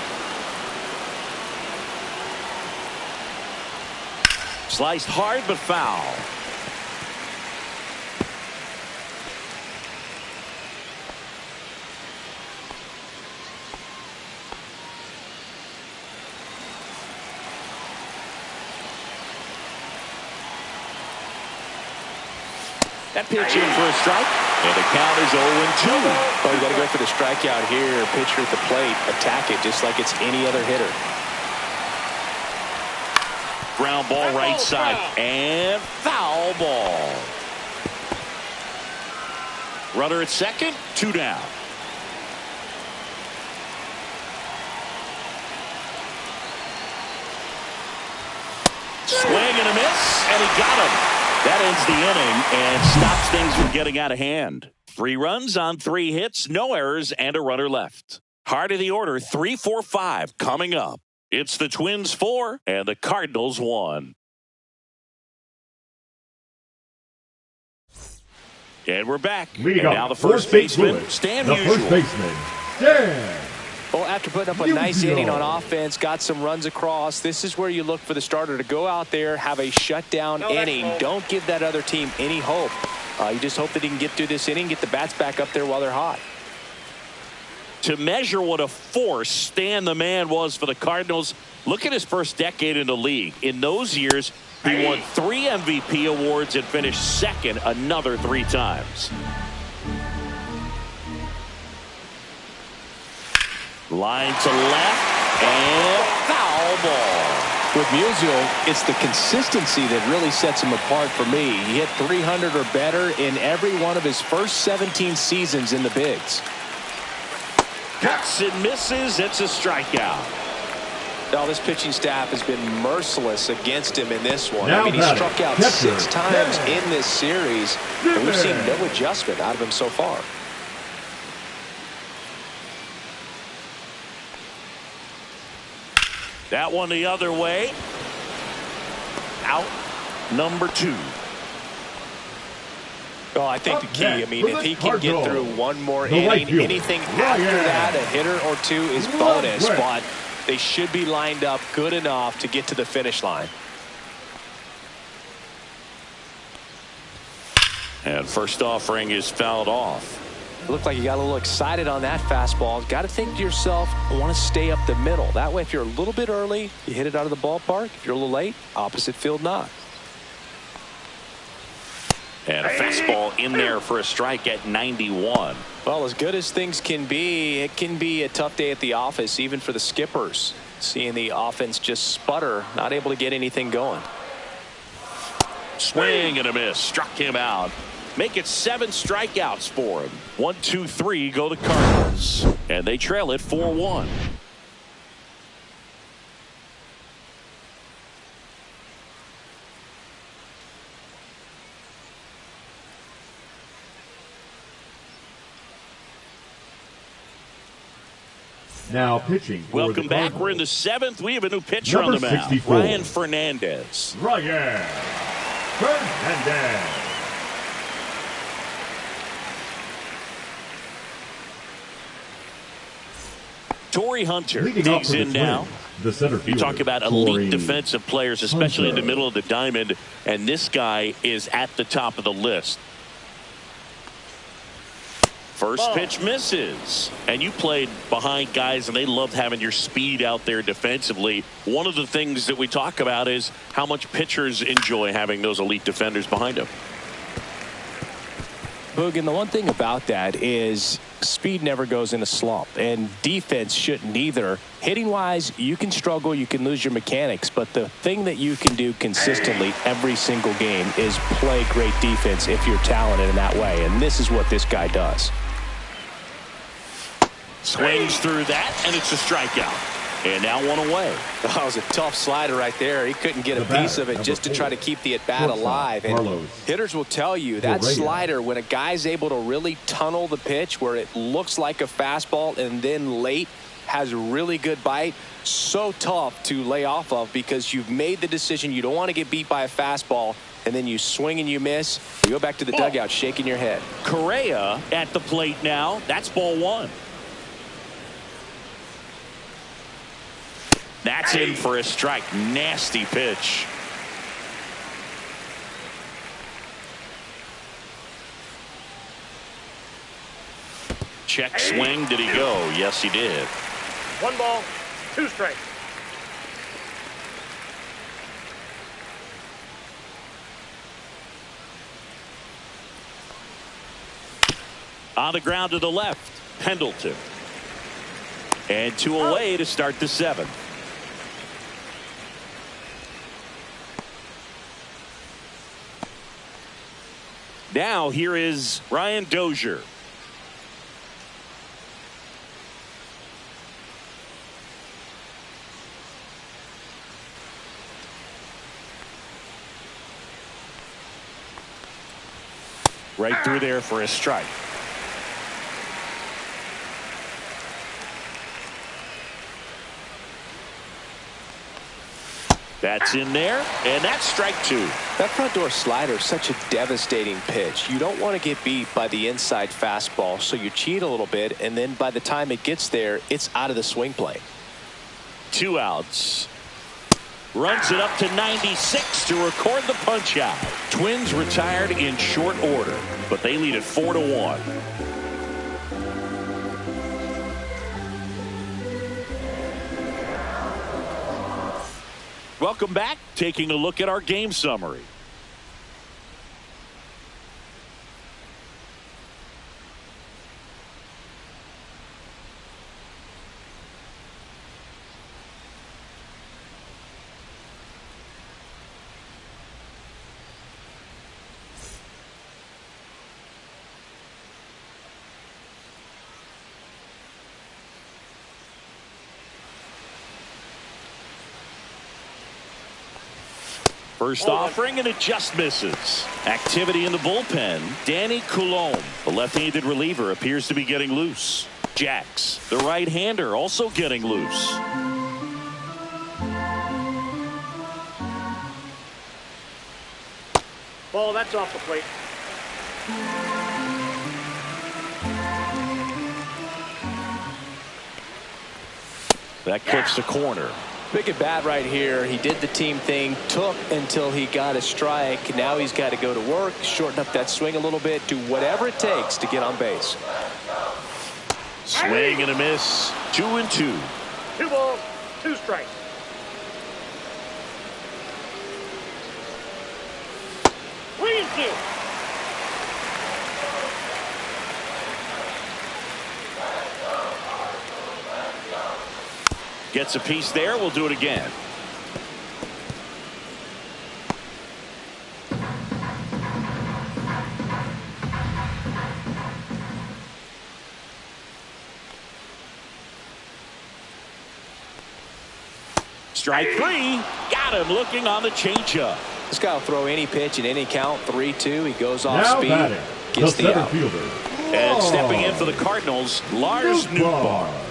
Sliced hard but foul. That pitch in for a strike. And the count is 0-2. Oh, you got to go for the strikeout here. Pitcher at the plate. Attack it just like it's any other hitter. Ground ball right side. And foul ball. Runner at second. 2 down. Swing and a miss. And he got him. That ends the inning and stops things from getting out of hand. 3 runs on 3 hits, no errors, and a runner left. Heart of the order, 3-4-5 coming up. It's the Twins 4 and the Cardinals 1. And we're back. And now the first baseman, Stan Musial. First baseman, Stan. Well, after putting up a nice inning on offense, got some runs across, this is where you look for the starter to go out there, have a shutdown inning. Don't give that other team any hope. You just hope that he can get through this inning, get the bats back up there while they're hot. To measure what a force Stan the Man was for the Cardinals, look at his first decade in the league. In those years, he won 3 MVP awards and finished second another 3 times. Line to left and foul ball. With Musial, it's the consistency that really sets him apart for me. He hit 300 or better in every one of his first 17 seasons in the bigs. Cuts and misses. It's a strikeout. Now, this pitching staff has been merciless against him in this one. Now I mean, he struck out 6 times in this series, and we've seen no adjustment out of him so far. That one the other way. Out number 2. Oh, I think the key, I mean, if he can get through one more The right inning, fielder, anything Ryan. after that, a hitter or two is bonus, Right. but they should be lined up good enough to get to the finish line. And first offering is fouled off. It looked like you got a little excited on that fastball. Got to think to yourself, I want to stay up the middle. That way, if you're a little bit early, you hit it out of the ballpark. If you're a little late, opposite field knock. And a fastball in there for a strike at 91. Well, as good as things can be, it can be a tough day at the office, even for the skippers. Seeing the offense just sputter, not able to get anything going. Swing and a miss. Struck him out. Make it 7 strikeouts for him. 1, 2, 3 go the Cardinals. And they trail it 4-1. Now pitching for Welcome the back. We're in the Cardinals, 7th. We have a new pitcher on Number the mound. 64. Ryan Fernandez. Ryan Fernandez. Torrey Hunter Leading off digs for the in now. Twins, the center You fielder, talk about Torrey elite defensive players, especially in the Hunter. middle of the diamond, and this guy is at the top of the list. First pitch misses. And you played behind guys, and they loved having your speed out there defensively. One of the things that we talk about is how much pitchers enjoy having those elite defenders behind them. Boog, and the one thing about that is speed never goes in a slump, and defense shouldn't either. Hitting wise, you can struggle, you can lose your mechanics, but the thing that you can do consistently every single game is play great defense if you're talented in that way, and this is what this guy does. Swings through that, and it's a strikeout. And now one away. That was a tough slider right there. He couldn't get a piece of it just to try to keep the at-bat alive. And hitters will tell you that slider, when a guy's able to really tunnel the pitch where it looks like a fastball and then late has really good bite, so tough to lay off of because you've made the decision you don't want to get beat by a fastball, and then you swing and you miss. You go back to the dugout shaking your head. Correa at the plate now. That's ball 1. That's in for a strike. Nasty pitch. Check swing. Did he go? Yes, he did. 1 ball, 2 strikes. On the ground to the left. Pendleton. And 2 away to start the 7th. Now here is Ryan Dozier. Right through there for a strike. That's in there, and that's strike 2. That front door slider is such a devastating pitch. You don't want to get beat by the inside fastball, so you cheat a little bit, and then by the time it gets there, it's out of the swing plane. 2 outs. Runs it up to 96 to record the punch out. Twins retired in short order, but they lead it 4-1. Welcome back. Taking a look at our game summary. First offering, and it just misses. Activity in the bullpen. Danny Coulombe, the left-handed reliever, appears to be getting loose. Jax, the right-hander, also getting loose. that's off the plate. That clips the corner. Big at bat right here. He did the team thing, took until he got a strike. Now he's got to go to work, shorten up that swing a little bit, do whatever it takes to get on base. Swing and a miss. 2-2. 2 balls, 2 strikes. Please do. Gets a piece there. We'll do it again. Strike 3. Got him looking on the changeup. This guy will throw any pitch in any count. 3-2. He goes off Now speed. batting, Gets the the center out. fielder. And stepping in for the Cardinals, Lars Nootbaar.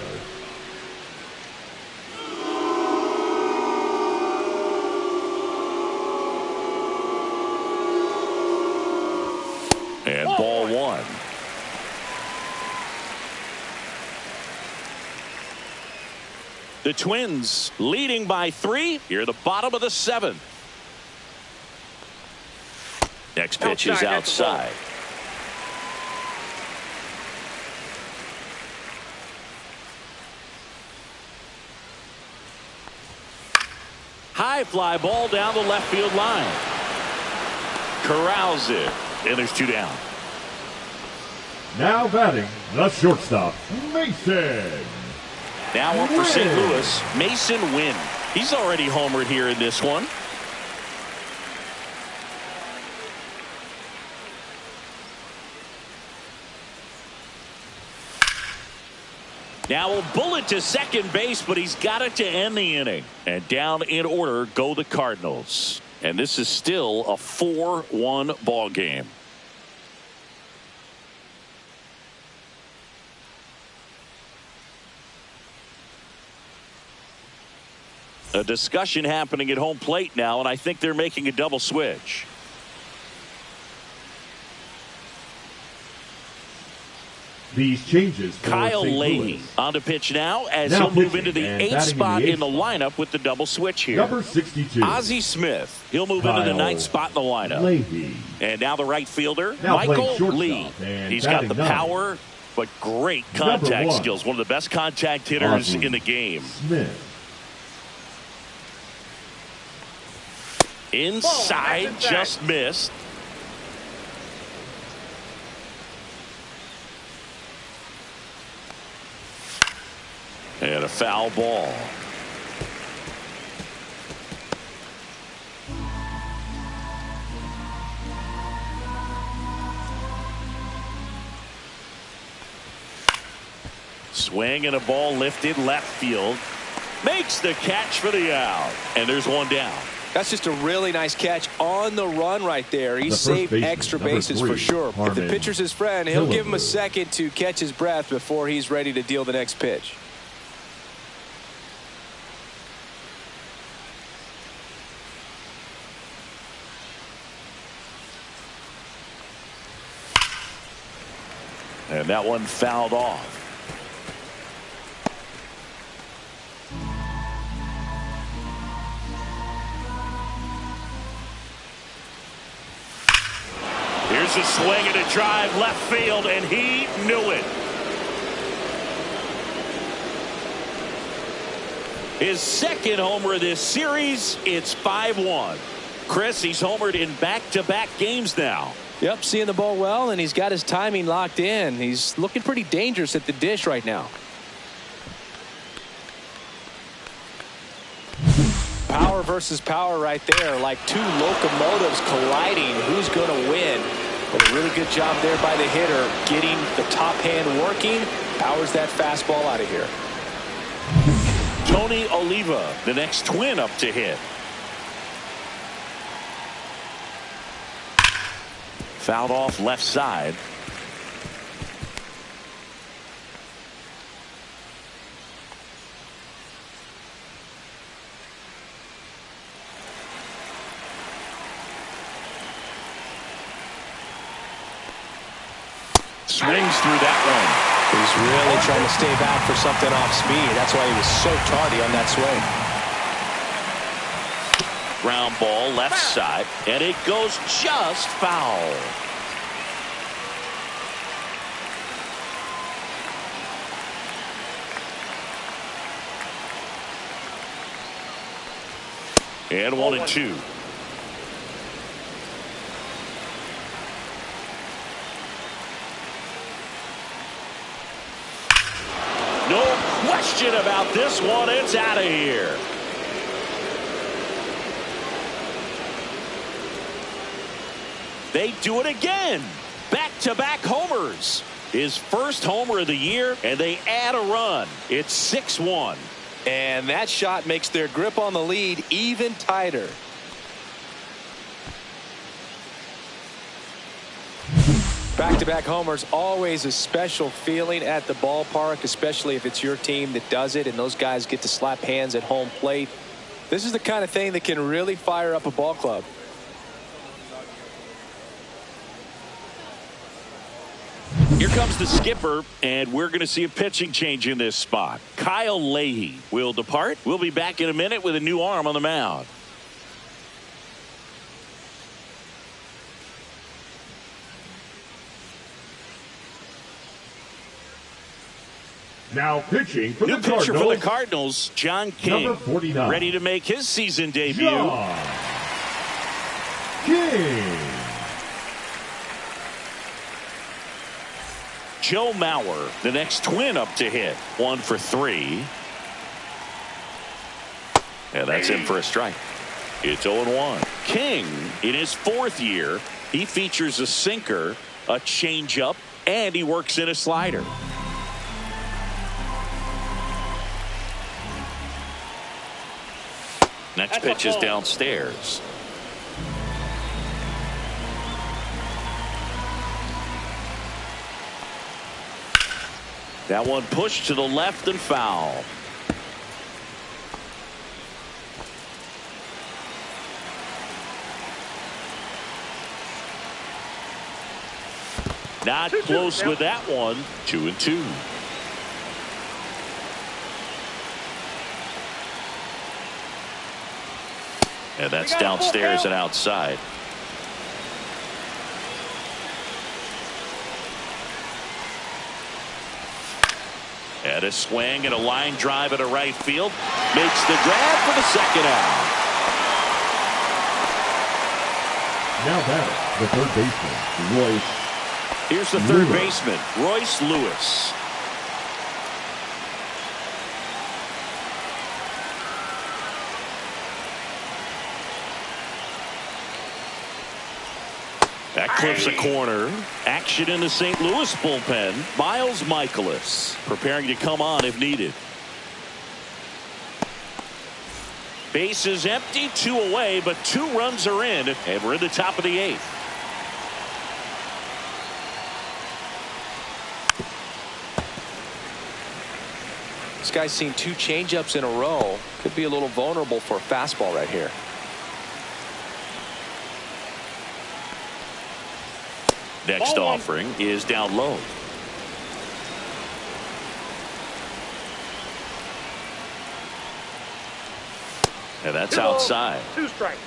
And ball 1. The Twins leading by 3 here at the bottom of the 7th. Next pitch is outside. High fly ball down the left field line. Corrals it. And there's 2 down. Now batting, the shortstop, Mason. Now up for St. Louis, Mason Wynn. He's already homered here in this one. Now a bullet to second base, but he's got it to end the inning. And down in order go the Cardinals. And this is still a 4-1 ball game. A discussion happening at home plate now, and I think they're making a double switch. These changes for Kyle St. Leahy Louis. on to pitch now as Now he'll move pitching into the and 8th batting spot in the in the eighth lineup with the double switch here. Number 62. Ozzie Smith. He'll move into the 9th spot in the lineup. Leahy. And now the right fielder, Now Michael playing shortstop Lee. and He's got batting the ninth. power, but great Number contact 1. skills. One of the best contact hitters Ozzie in the game. Smith. Inside, just missed. And a foul ball. Swing and a ball lifted left field. Makes the catch for the out. And there's 1 down. That's just a really nice catch on the run right there. He The first saved baseman, extra number bases 3, for sure. If the Harmon pitcher's his friend, he'll give him a Killebrew. second to catch his breath before he's ready to deal the next pitch. And that one fouled off. Here's a swing and a drive left field, and he knew it. His second homer of this series. It's 5-1. Chris, he's homered in back-to-back games now. Yep, seeing the ball well, and he's got his timing locked in. He's looking pretty dangerous at the dish right now. Power versus power right there, like 2 locomotives colliding. Who's going to win? But a really good job there by the hitter, getting the top hand working. Powers that fastball out of here. Tony Oliva, the next Twin up to hit. Fouled off left side. swings through that one. He's really trying to stay back for something off speed. That's why he was so tardy on that swing. Ground ball left side, and it goes just foul. And 1-2. No question about this one. It's out of here. They do it again. Back-to-back homers. His first homer of the year, and they add a run. It's 6-1. And that shot makes their grip on the lead even tighter. Back-to-back homers, always a special feeling at the ballpark, especially if it's your team that does it and those guys get to slap hands at home plate. This is the kind of thing that can really fire up a ball club. Here comes the skipper, and we're going to see a pitching change in this spot. Kyle Leahy will depart. We'll be back in a minute with a new arm on the mound. Now pitching for New the pitcher Cardinals. for the Cardinals, John King, Number 49. ready to make his season debut. John King. Joe Mauer, the next twin up to hit. 1 for 3. And that's in for a strike. It's 0-1. King, in his 4th year, he features a sinker, a changeup, and he works in a slider. Next pitch is downstairs. That one pushed to the left and foul. Not close with that one. 2-2. And that's downstairs and outside. And a swing and a line drive at a right field. Makes the grab for the second out. Now batting, the third baseman, Royce. Here's the third Lewis. baseman, Royce Lewis. That clips a corner. Action in the St. Louis bullpen. Miles Michaelis preparing to come on if needed. Base is empty, 2 away, but 2 runs are in, and we're in the top of the 8th. This guy's seen 2 changeups in a row. Could be a little vulnerable for a fastball right here. Next offering is down low. And that's outside. 2 strikes.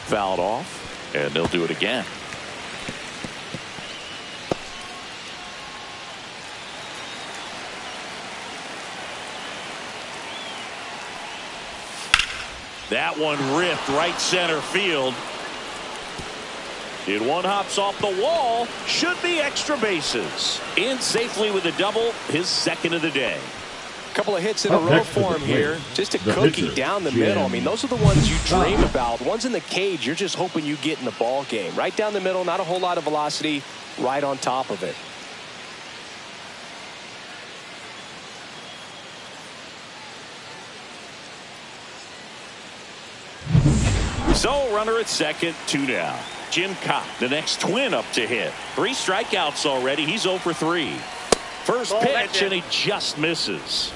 Fouled off, and they'll do it again. That one ripped right center field. And one hops off the wall. Should be extra bases. In safely with a double, his second of the day. A couple of hits in a row for him here. Just a cookie down the middle. I mean, those are the ones you dream about. Ones in the cage, you're just hoping you get in the ball game. Right down the middle, not a whole lot of velocity, right on top of it. So runner at second, 2 down. Jim Cobb, the next twin up to hit. 3 strikeouts already. He's 0 for 3. First pitch, and he just misses.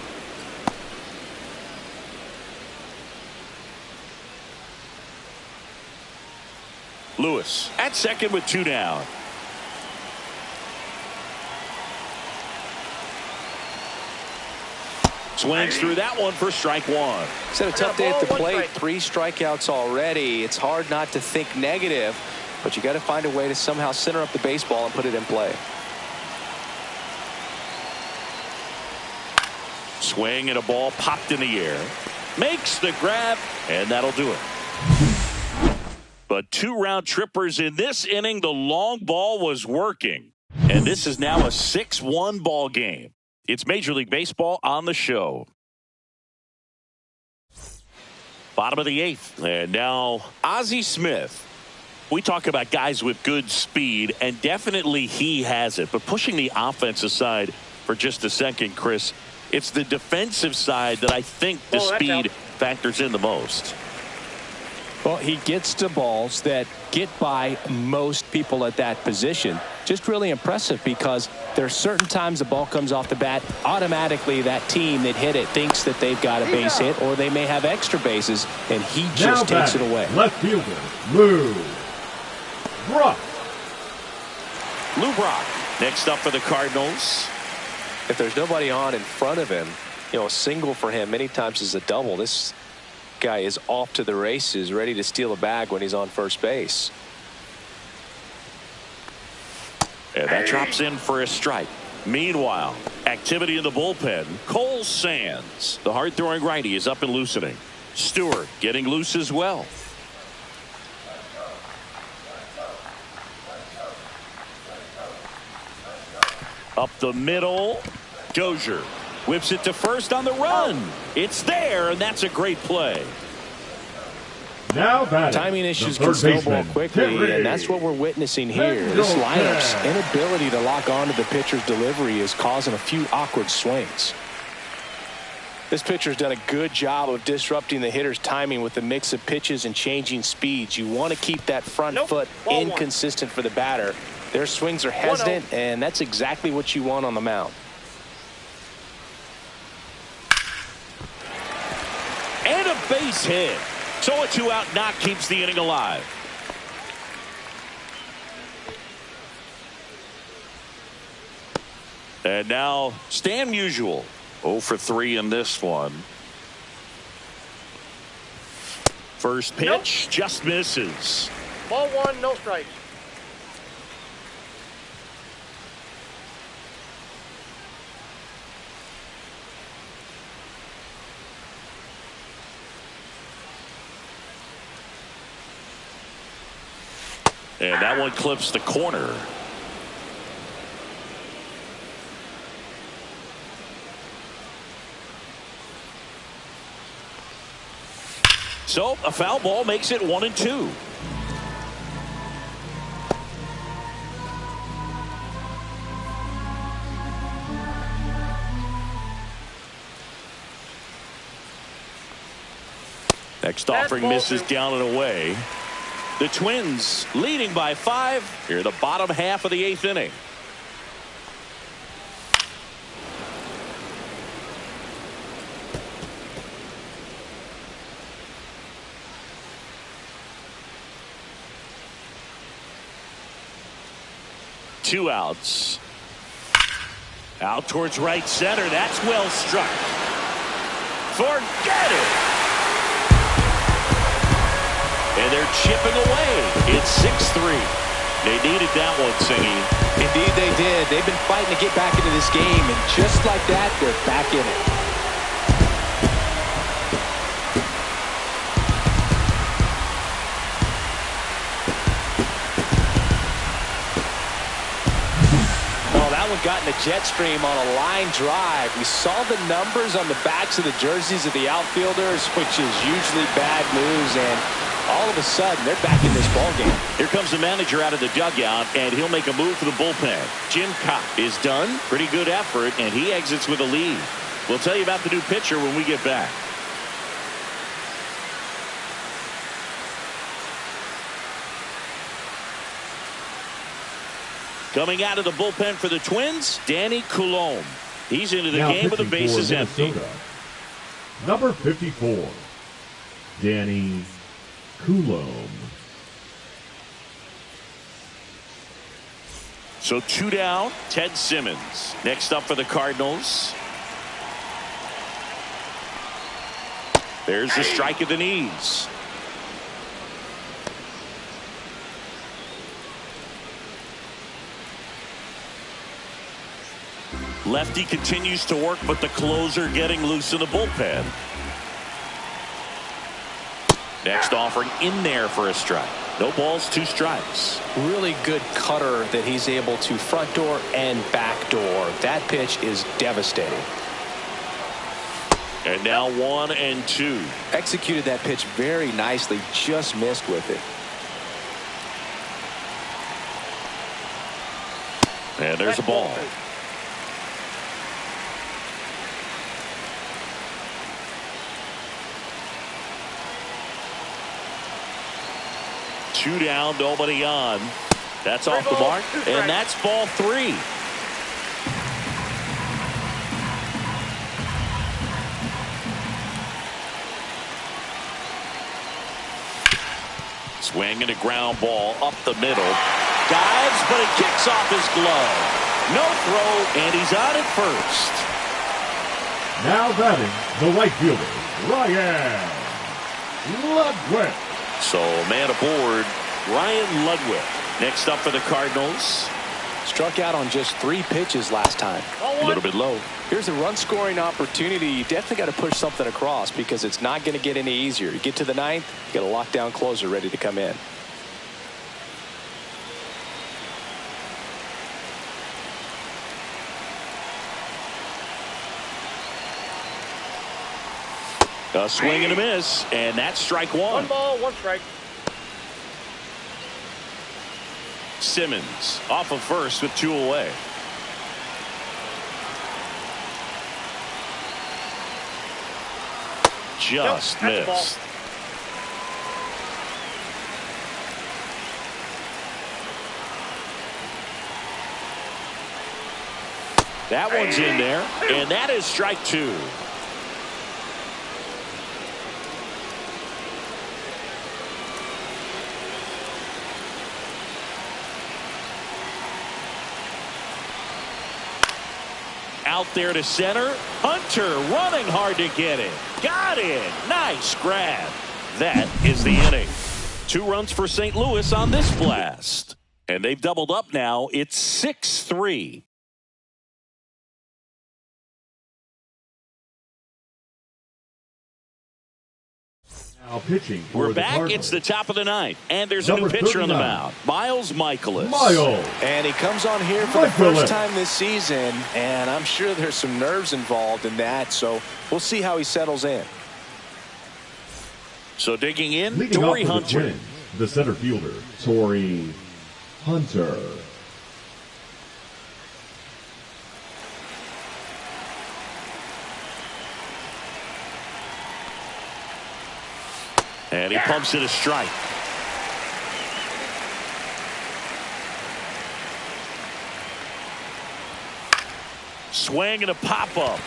Lewis at second with 2 down. Swings through that one for strike 1. It's a tough day at the plate. 3 strikeouts already. It's hard not to think negative, but you got to find a way to somehow center up the baseball and put it in play. Swing and a ball popped in the air. Makes the grab, and that'll do it. But 2 round trippers in this inning. The long ball was working. And this is now a 6-1 ball game. It's Major League Baseball on the show. Bottom of the 8th. And now Ozzie Smith. We talk about guys with good speed, and definitely he has it. But pushing the offense aside for just a second, Chris, it's the defensive side that I think the speed factors in the most. Well, he gets to balls that get by most people at that position. Just really impressive because there are certain times the ball comes off the bat, automatically that team that hit it thinks that they've got a base hit or they may have extra bases, and he just takes it away. Left fielder, Lou Brock. Lou Brock next up for the Cardinals. If there's nobody on in front of him, you know, a single for him many times is a double. This guy is off to the races, ready to steal a bag when he's on first base. And that drops in for a strike. Meanwhile, activity in the bullpen. Cole Sands, the hard-throwing righty, is up and loosening. Stewart getting loose as well. Up the middle, Dozier whips it to first on the run. It's there, and that's a great play. Now batting, timing issues the can third snowball baseman, quickly, Terry. and that's what we're witnessing here. This lineup's inability to lock onto the pitcher's delivery is causing a few awkward swings. This pitcher's done a good job of disrupting the hitter's timing with the mix of pitches and changing speeds. You want to keep that front foot inconsistent for the batter. Their swings are hesitant, and that's exactly what you want on the mound. And a base hit. So a 2-out knock keeps the inning alive. And now Stan Musial, 0 for 3 in this one. First pitch just misses. Ball 1, no strikes. And that one clips the corner. So a foul ball makes it 1-2. Next offering misses down and away. The Twins leading by 5 here in the bottom half of the 8th inning. Two outs. Out towards right center. That's well struck. Forget it. And they're chipping away. It's 6-3. They needed that one, Singy. Indeed they did. They've been fighting to get back into this game, and just like that, they're back in it. Oh, that one got in the jet stream on a line drive. We saw the numbers on the backs of the jerseys of the outfielders, which is usually bad news, and all of a sudden, they're back in this ballgame. Here comes the manager out of the dugout, and he'll make a move for the bullpen. Jim Cobb is done. Pretty good effort, and he exits with a lead. We'll tell you about the new pitcher when we get back. Coming out of the bullpen for the Twins, Danny Coulombe. He's into the game with the bases empty. Number 54, Danny Coulombe. So 2 down. Ted Simmons next up for the Cardinals. There's the strike at the knees. Lefty continues to work, but the closer getting loose in the bullpen. Next offering in there for a strike. No balls, 2 strikes. Really good cutter that he's able to front door and back door. That pitch is devastating. And now 1 and 2. Executed that pitch very nicely, just missed with it. And there's a ball. Two down, nobody on. That's off the mark, and that's ball 3. Swinging a ground ball up the middle. Dives, but it kicks off his glove. No throw, and he's on at first. Now batting, the right fielder, Ryan Ludwig. So man aboard, Ryan Ludwig. Next up for the Cardinals. Struck out on just 3 pitches last time. A little bit low. Here's a run scoring opportunity. You definitely got to push something across because it's not going to get any easier. You get to the 9th, you got a lockdown closer ready to come in. A swing and a miss, and that's strike 1. 1 ball, 1 strike. Simmons off of first with 2 away. Just missed. That one's in there, and that is strike 2. Out there to center. Hunter running hard to get it. Got it. Nice grab. That is the inning. 2 runs for St. Louis on this blast. And they've doubled up now. It's 6-3. Now pitching for We're the back. Cardinals. It's the top of the 9th. And there's a new Number pitcher on the 39. mound. Miles Michaelis. Miles. And he comes on here for the first time this season, and I'm sure there's some nerves involved in that, so we'll see how he settles in. So digging in, Leading Torrey off for the Hunter. Twins, the center fielder, Torrey Hunter. And he pumps it a strike. Swing and a pop-up.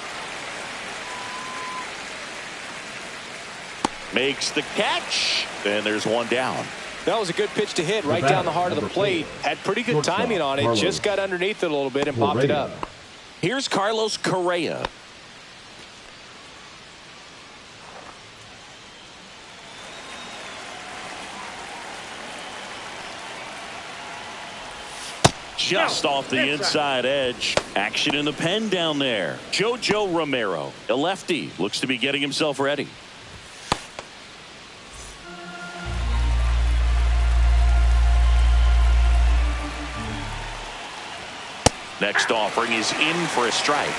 Makes the catch. And there's 1 down. That was a good pitch to hit right down the heart of the plate. Had pretty good timing on it. Just got underneath it a little bit and popped it up. Here's Carlos Correa. Just off the inside edge. Action in the pen down there. JoJo Romero, a lefty, looks to be getting himself ready. Next offering is in for a strike.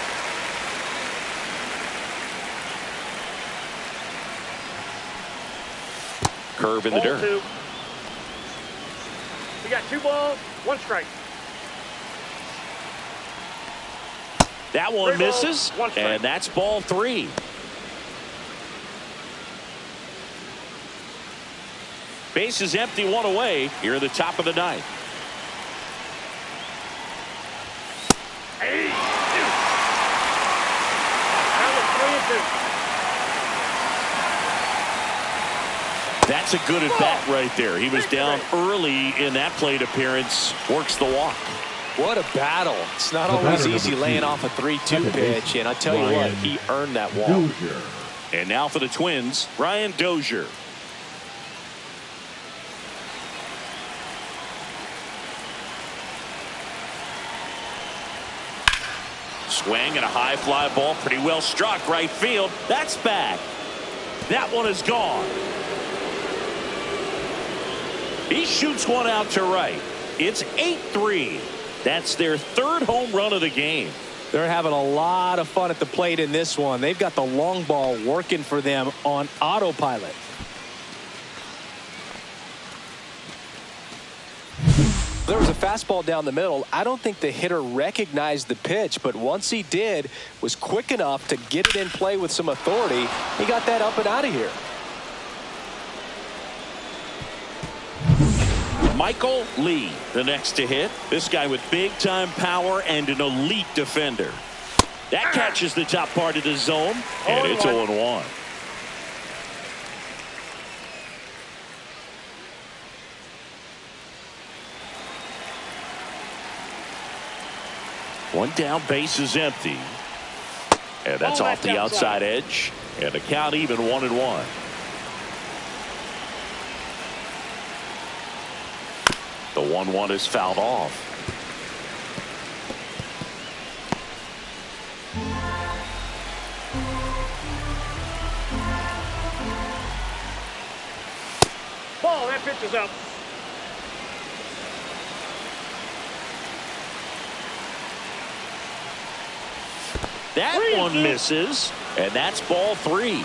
Curve in the dirt. 2. We got 2 balls, 1 strike. That one 3 balls, misses, 1 strike. and that's ball 3. Base is empty, 1 away here at the top of the 9th. Hey. That was 3 and 2. That's a good at bat right there. He was down early in that plate appearance. Works the walk. What a battle. It's not The always batter, easy number laying 2, off a 3-2 second pitch, baseman, and I tell you what, Ryan he earned that walk. Dozier. And now for the Twins, Ryan Dozier. Swing and a high fly ball, pretty well struck right field. That's back. That one is gone. He shoots one out to right. It's 8-3. That's their third home run of the game. They're having a lot of fun at the plate in this one. They've got the long ball working for them on autopilot. There was a fastball down the middle. I don't think the hitter recognized the pitch, but once he did, was quick enough to get it in play with some authority. He got that up and out of here. Michael Lee, the next to hit. This guy with big-time power and an elite defender. That catches the top part of the zone, and it's 0-1. One down, base is empty. And that's off the outside edge. And the count even 1-1. The 1-1 is fouled off. Ball, that pitch is up. That one misses, and that's ball 3.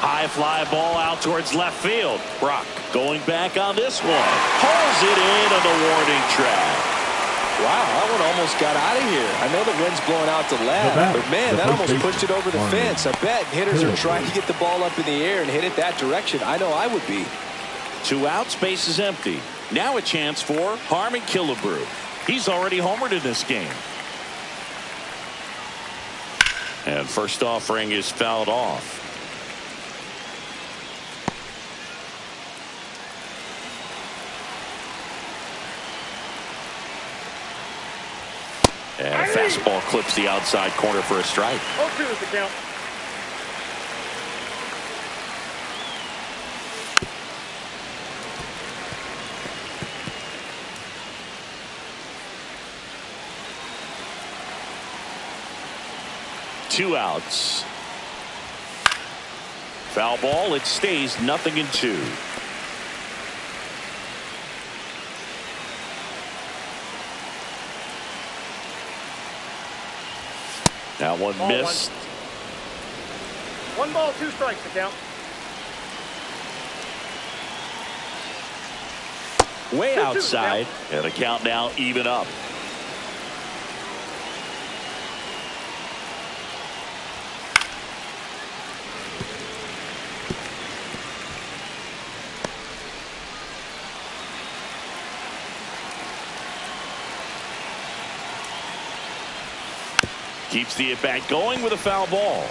High fly ball out towards left field. Brock going back on this one. Pulls it in on the warning track. Wow, that one almost got out of here. I know the wind's blowing out to left, but man, that almost pushed it over the fence. I bet hitters are trying to get the ball up in the air and hit it that direction. I know I would be. 2 outs, base is empty. Now a chance for Harmon Killebrew. He's already homered in this game. And first offering is fouled off. And a fastball clips the outside corner for a strike. 0-2 is the count. Two outs. Foul ball. It stays 0-2. Now one Ball missed. 1 ball, 2 strikes to count. Way 2-2 outside. And the count now even up. Keeps the at-bat going with a foul ball.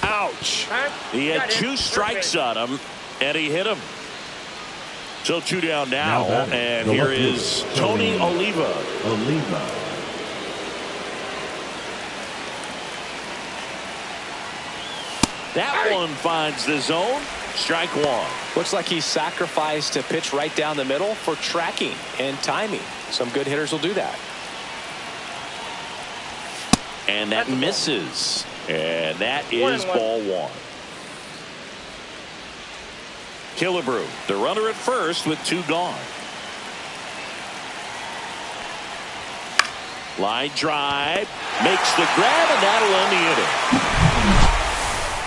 Ouch. He had 2 strikes on him, and he hit him. So 2 down now and here is Tony Oliva. That one finds the zone. Strike 1. Looks like he sacrificed a pitch right down the middle for tracking and timing. Some good hitters will do that. And that misses. And that is ball 1. Killebrew, the runner at first with 2 gone. Line drive, makes the grab, and that'll end the inning.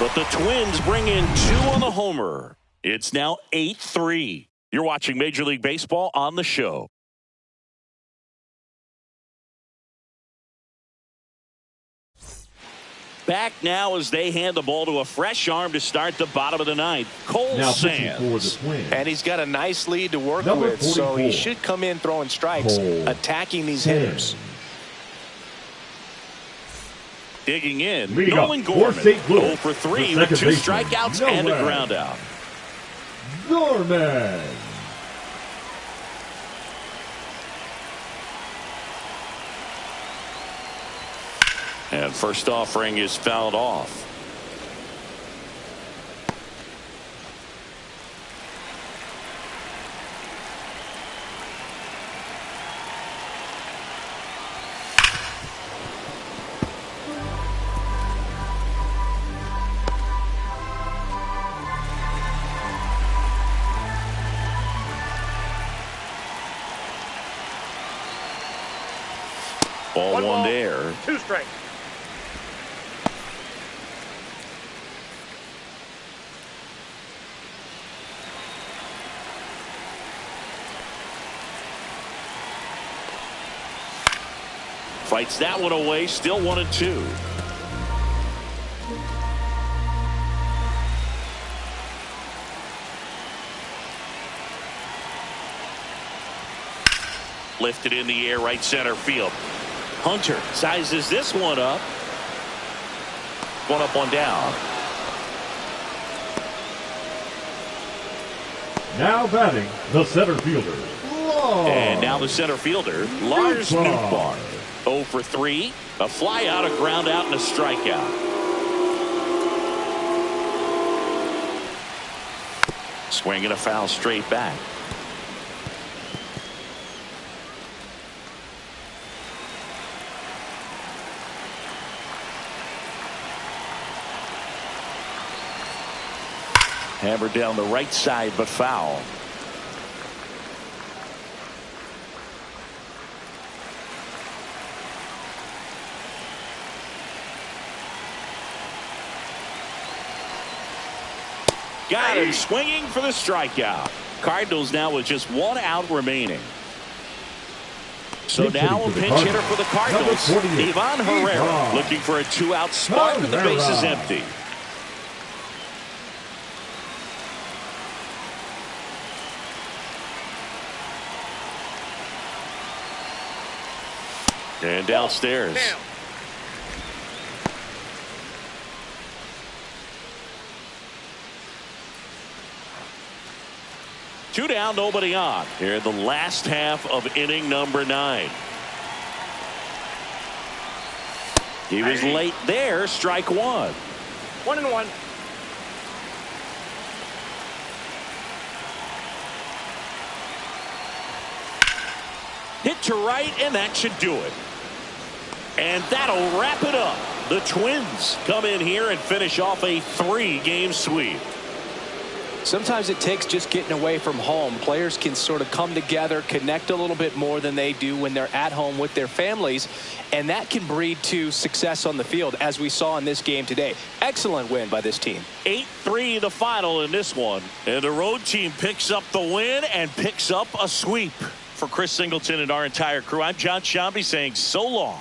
But the Twins bring in 2 on the homer. It's now 8-3. You're watching Major League Baseball on the show. Back now as they hand the ball to a fresh arm to start the bottom of the ninth. Cole Now Sands. pitching for the Twins. And he's got a nice lead to work Number with, so 44. he should come in throwing strikes, Cole attacking these Sands. hitters. Digging in, Leading Nolan up for Gorman. St. Louis, 0 for 3 the with 2 second baseman, strikeouts and a Nolan ground out. Gorman. And first offering is fouled off. Ball one there. 2 strikes. Fights that one away. Still 1-2. Lifted in the air, right center field. Hunter sizes this one up. One up, one down. Now batting the center fielder. And now the center fielder, Lars Nootbaar. 0 for 3. A fly out, a ground out, and a strikeout. Swing and a foul straight back. Hammered down the right side, but foul. Got him swinging for the strikeout. Cardinals now with just 1 out remaining. So now a pinch hitter for the Cardinals. Ivan Herrera looking for a 2-out spot with the bases empty. And downstairs. Now. Two down, nobody on. Here in the last half of inning number 9. He was late there. Strike 1. 1-1. Hit to right, and that should do it. And that'll wrap it up. The Twins come in here and finish off a 3-game sweep. Sometimes it takes just getting away from home. Players can sort of come together, connect a little bit more than they do when they're at home with their families, and that can breed to success on the field, as we saw in this game today. Excellent win by this team. 8-3 the final in this one. And the road team picks up the win and picks up a sweep. For Chris Singleton and our entire crew, I'm John Shambi saying so long.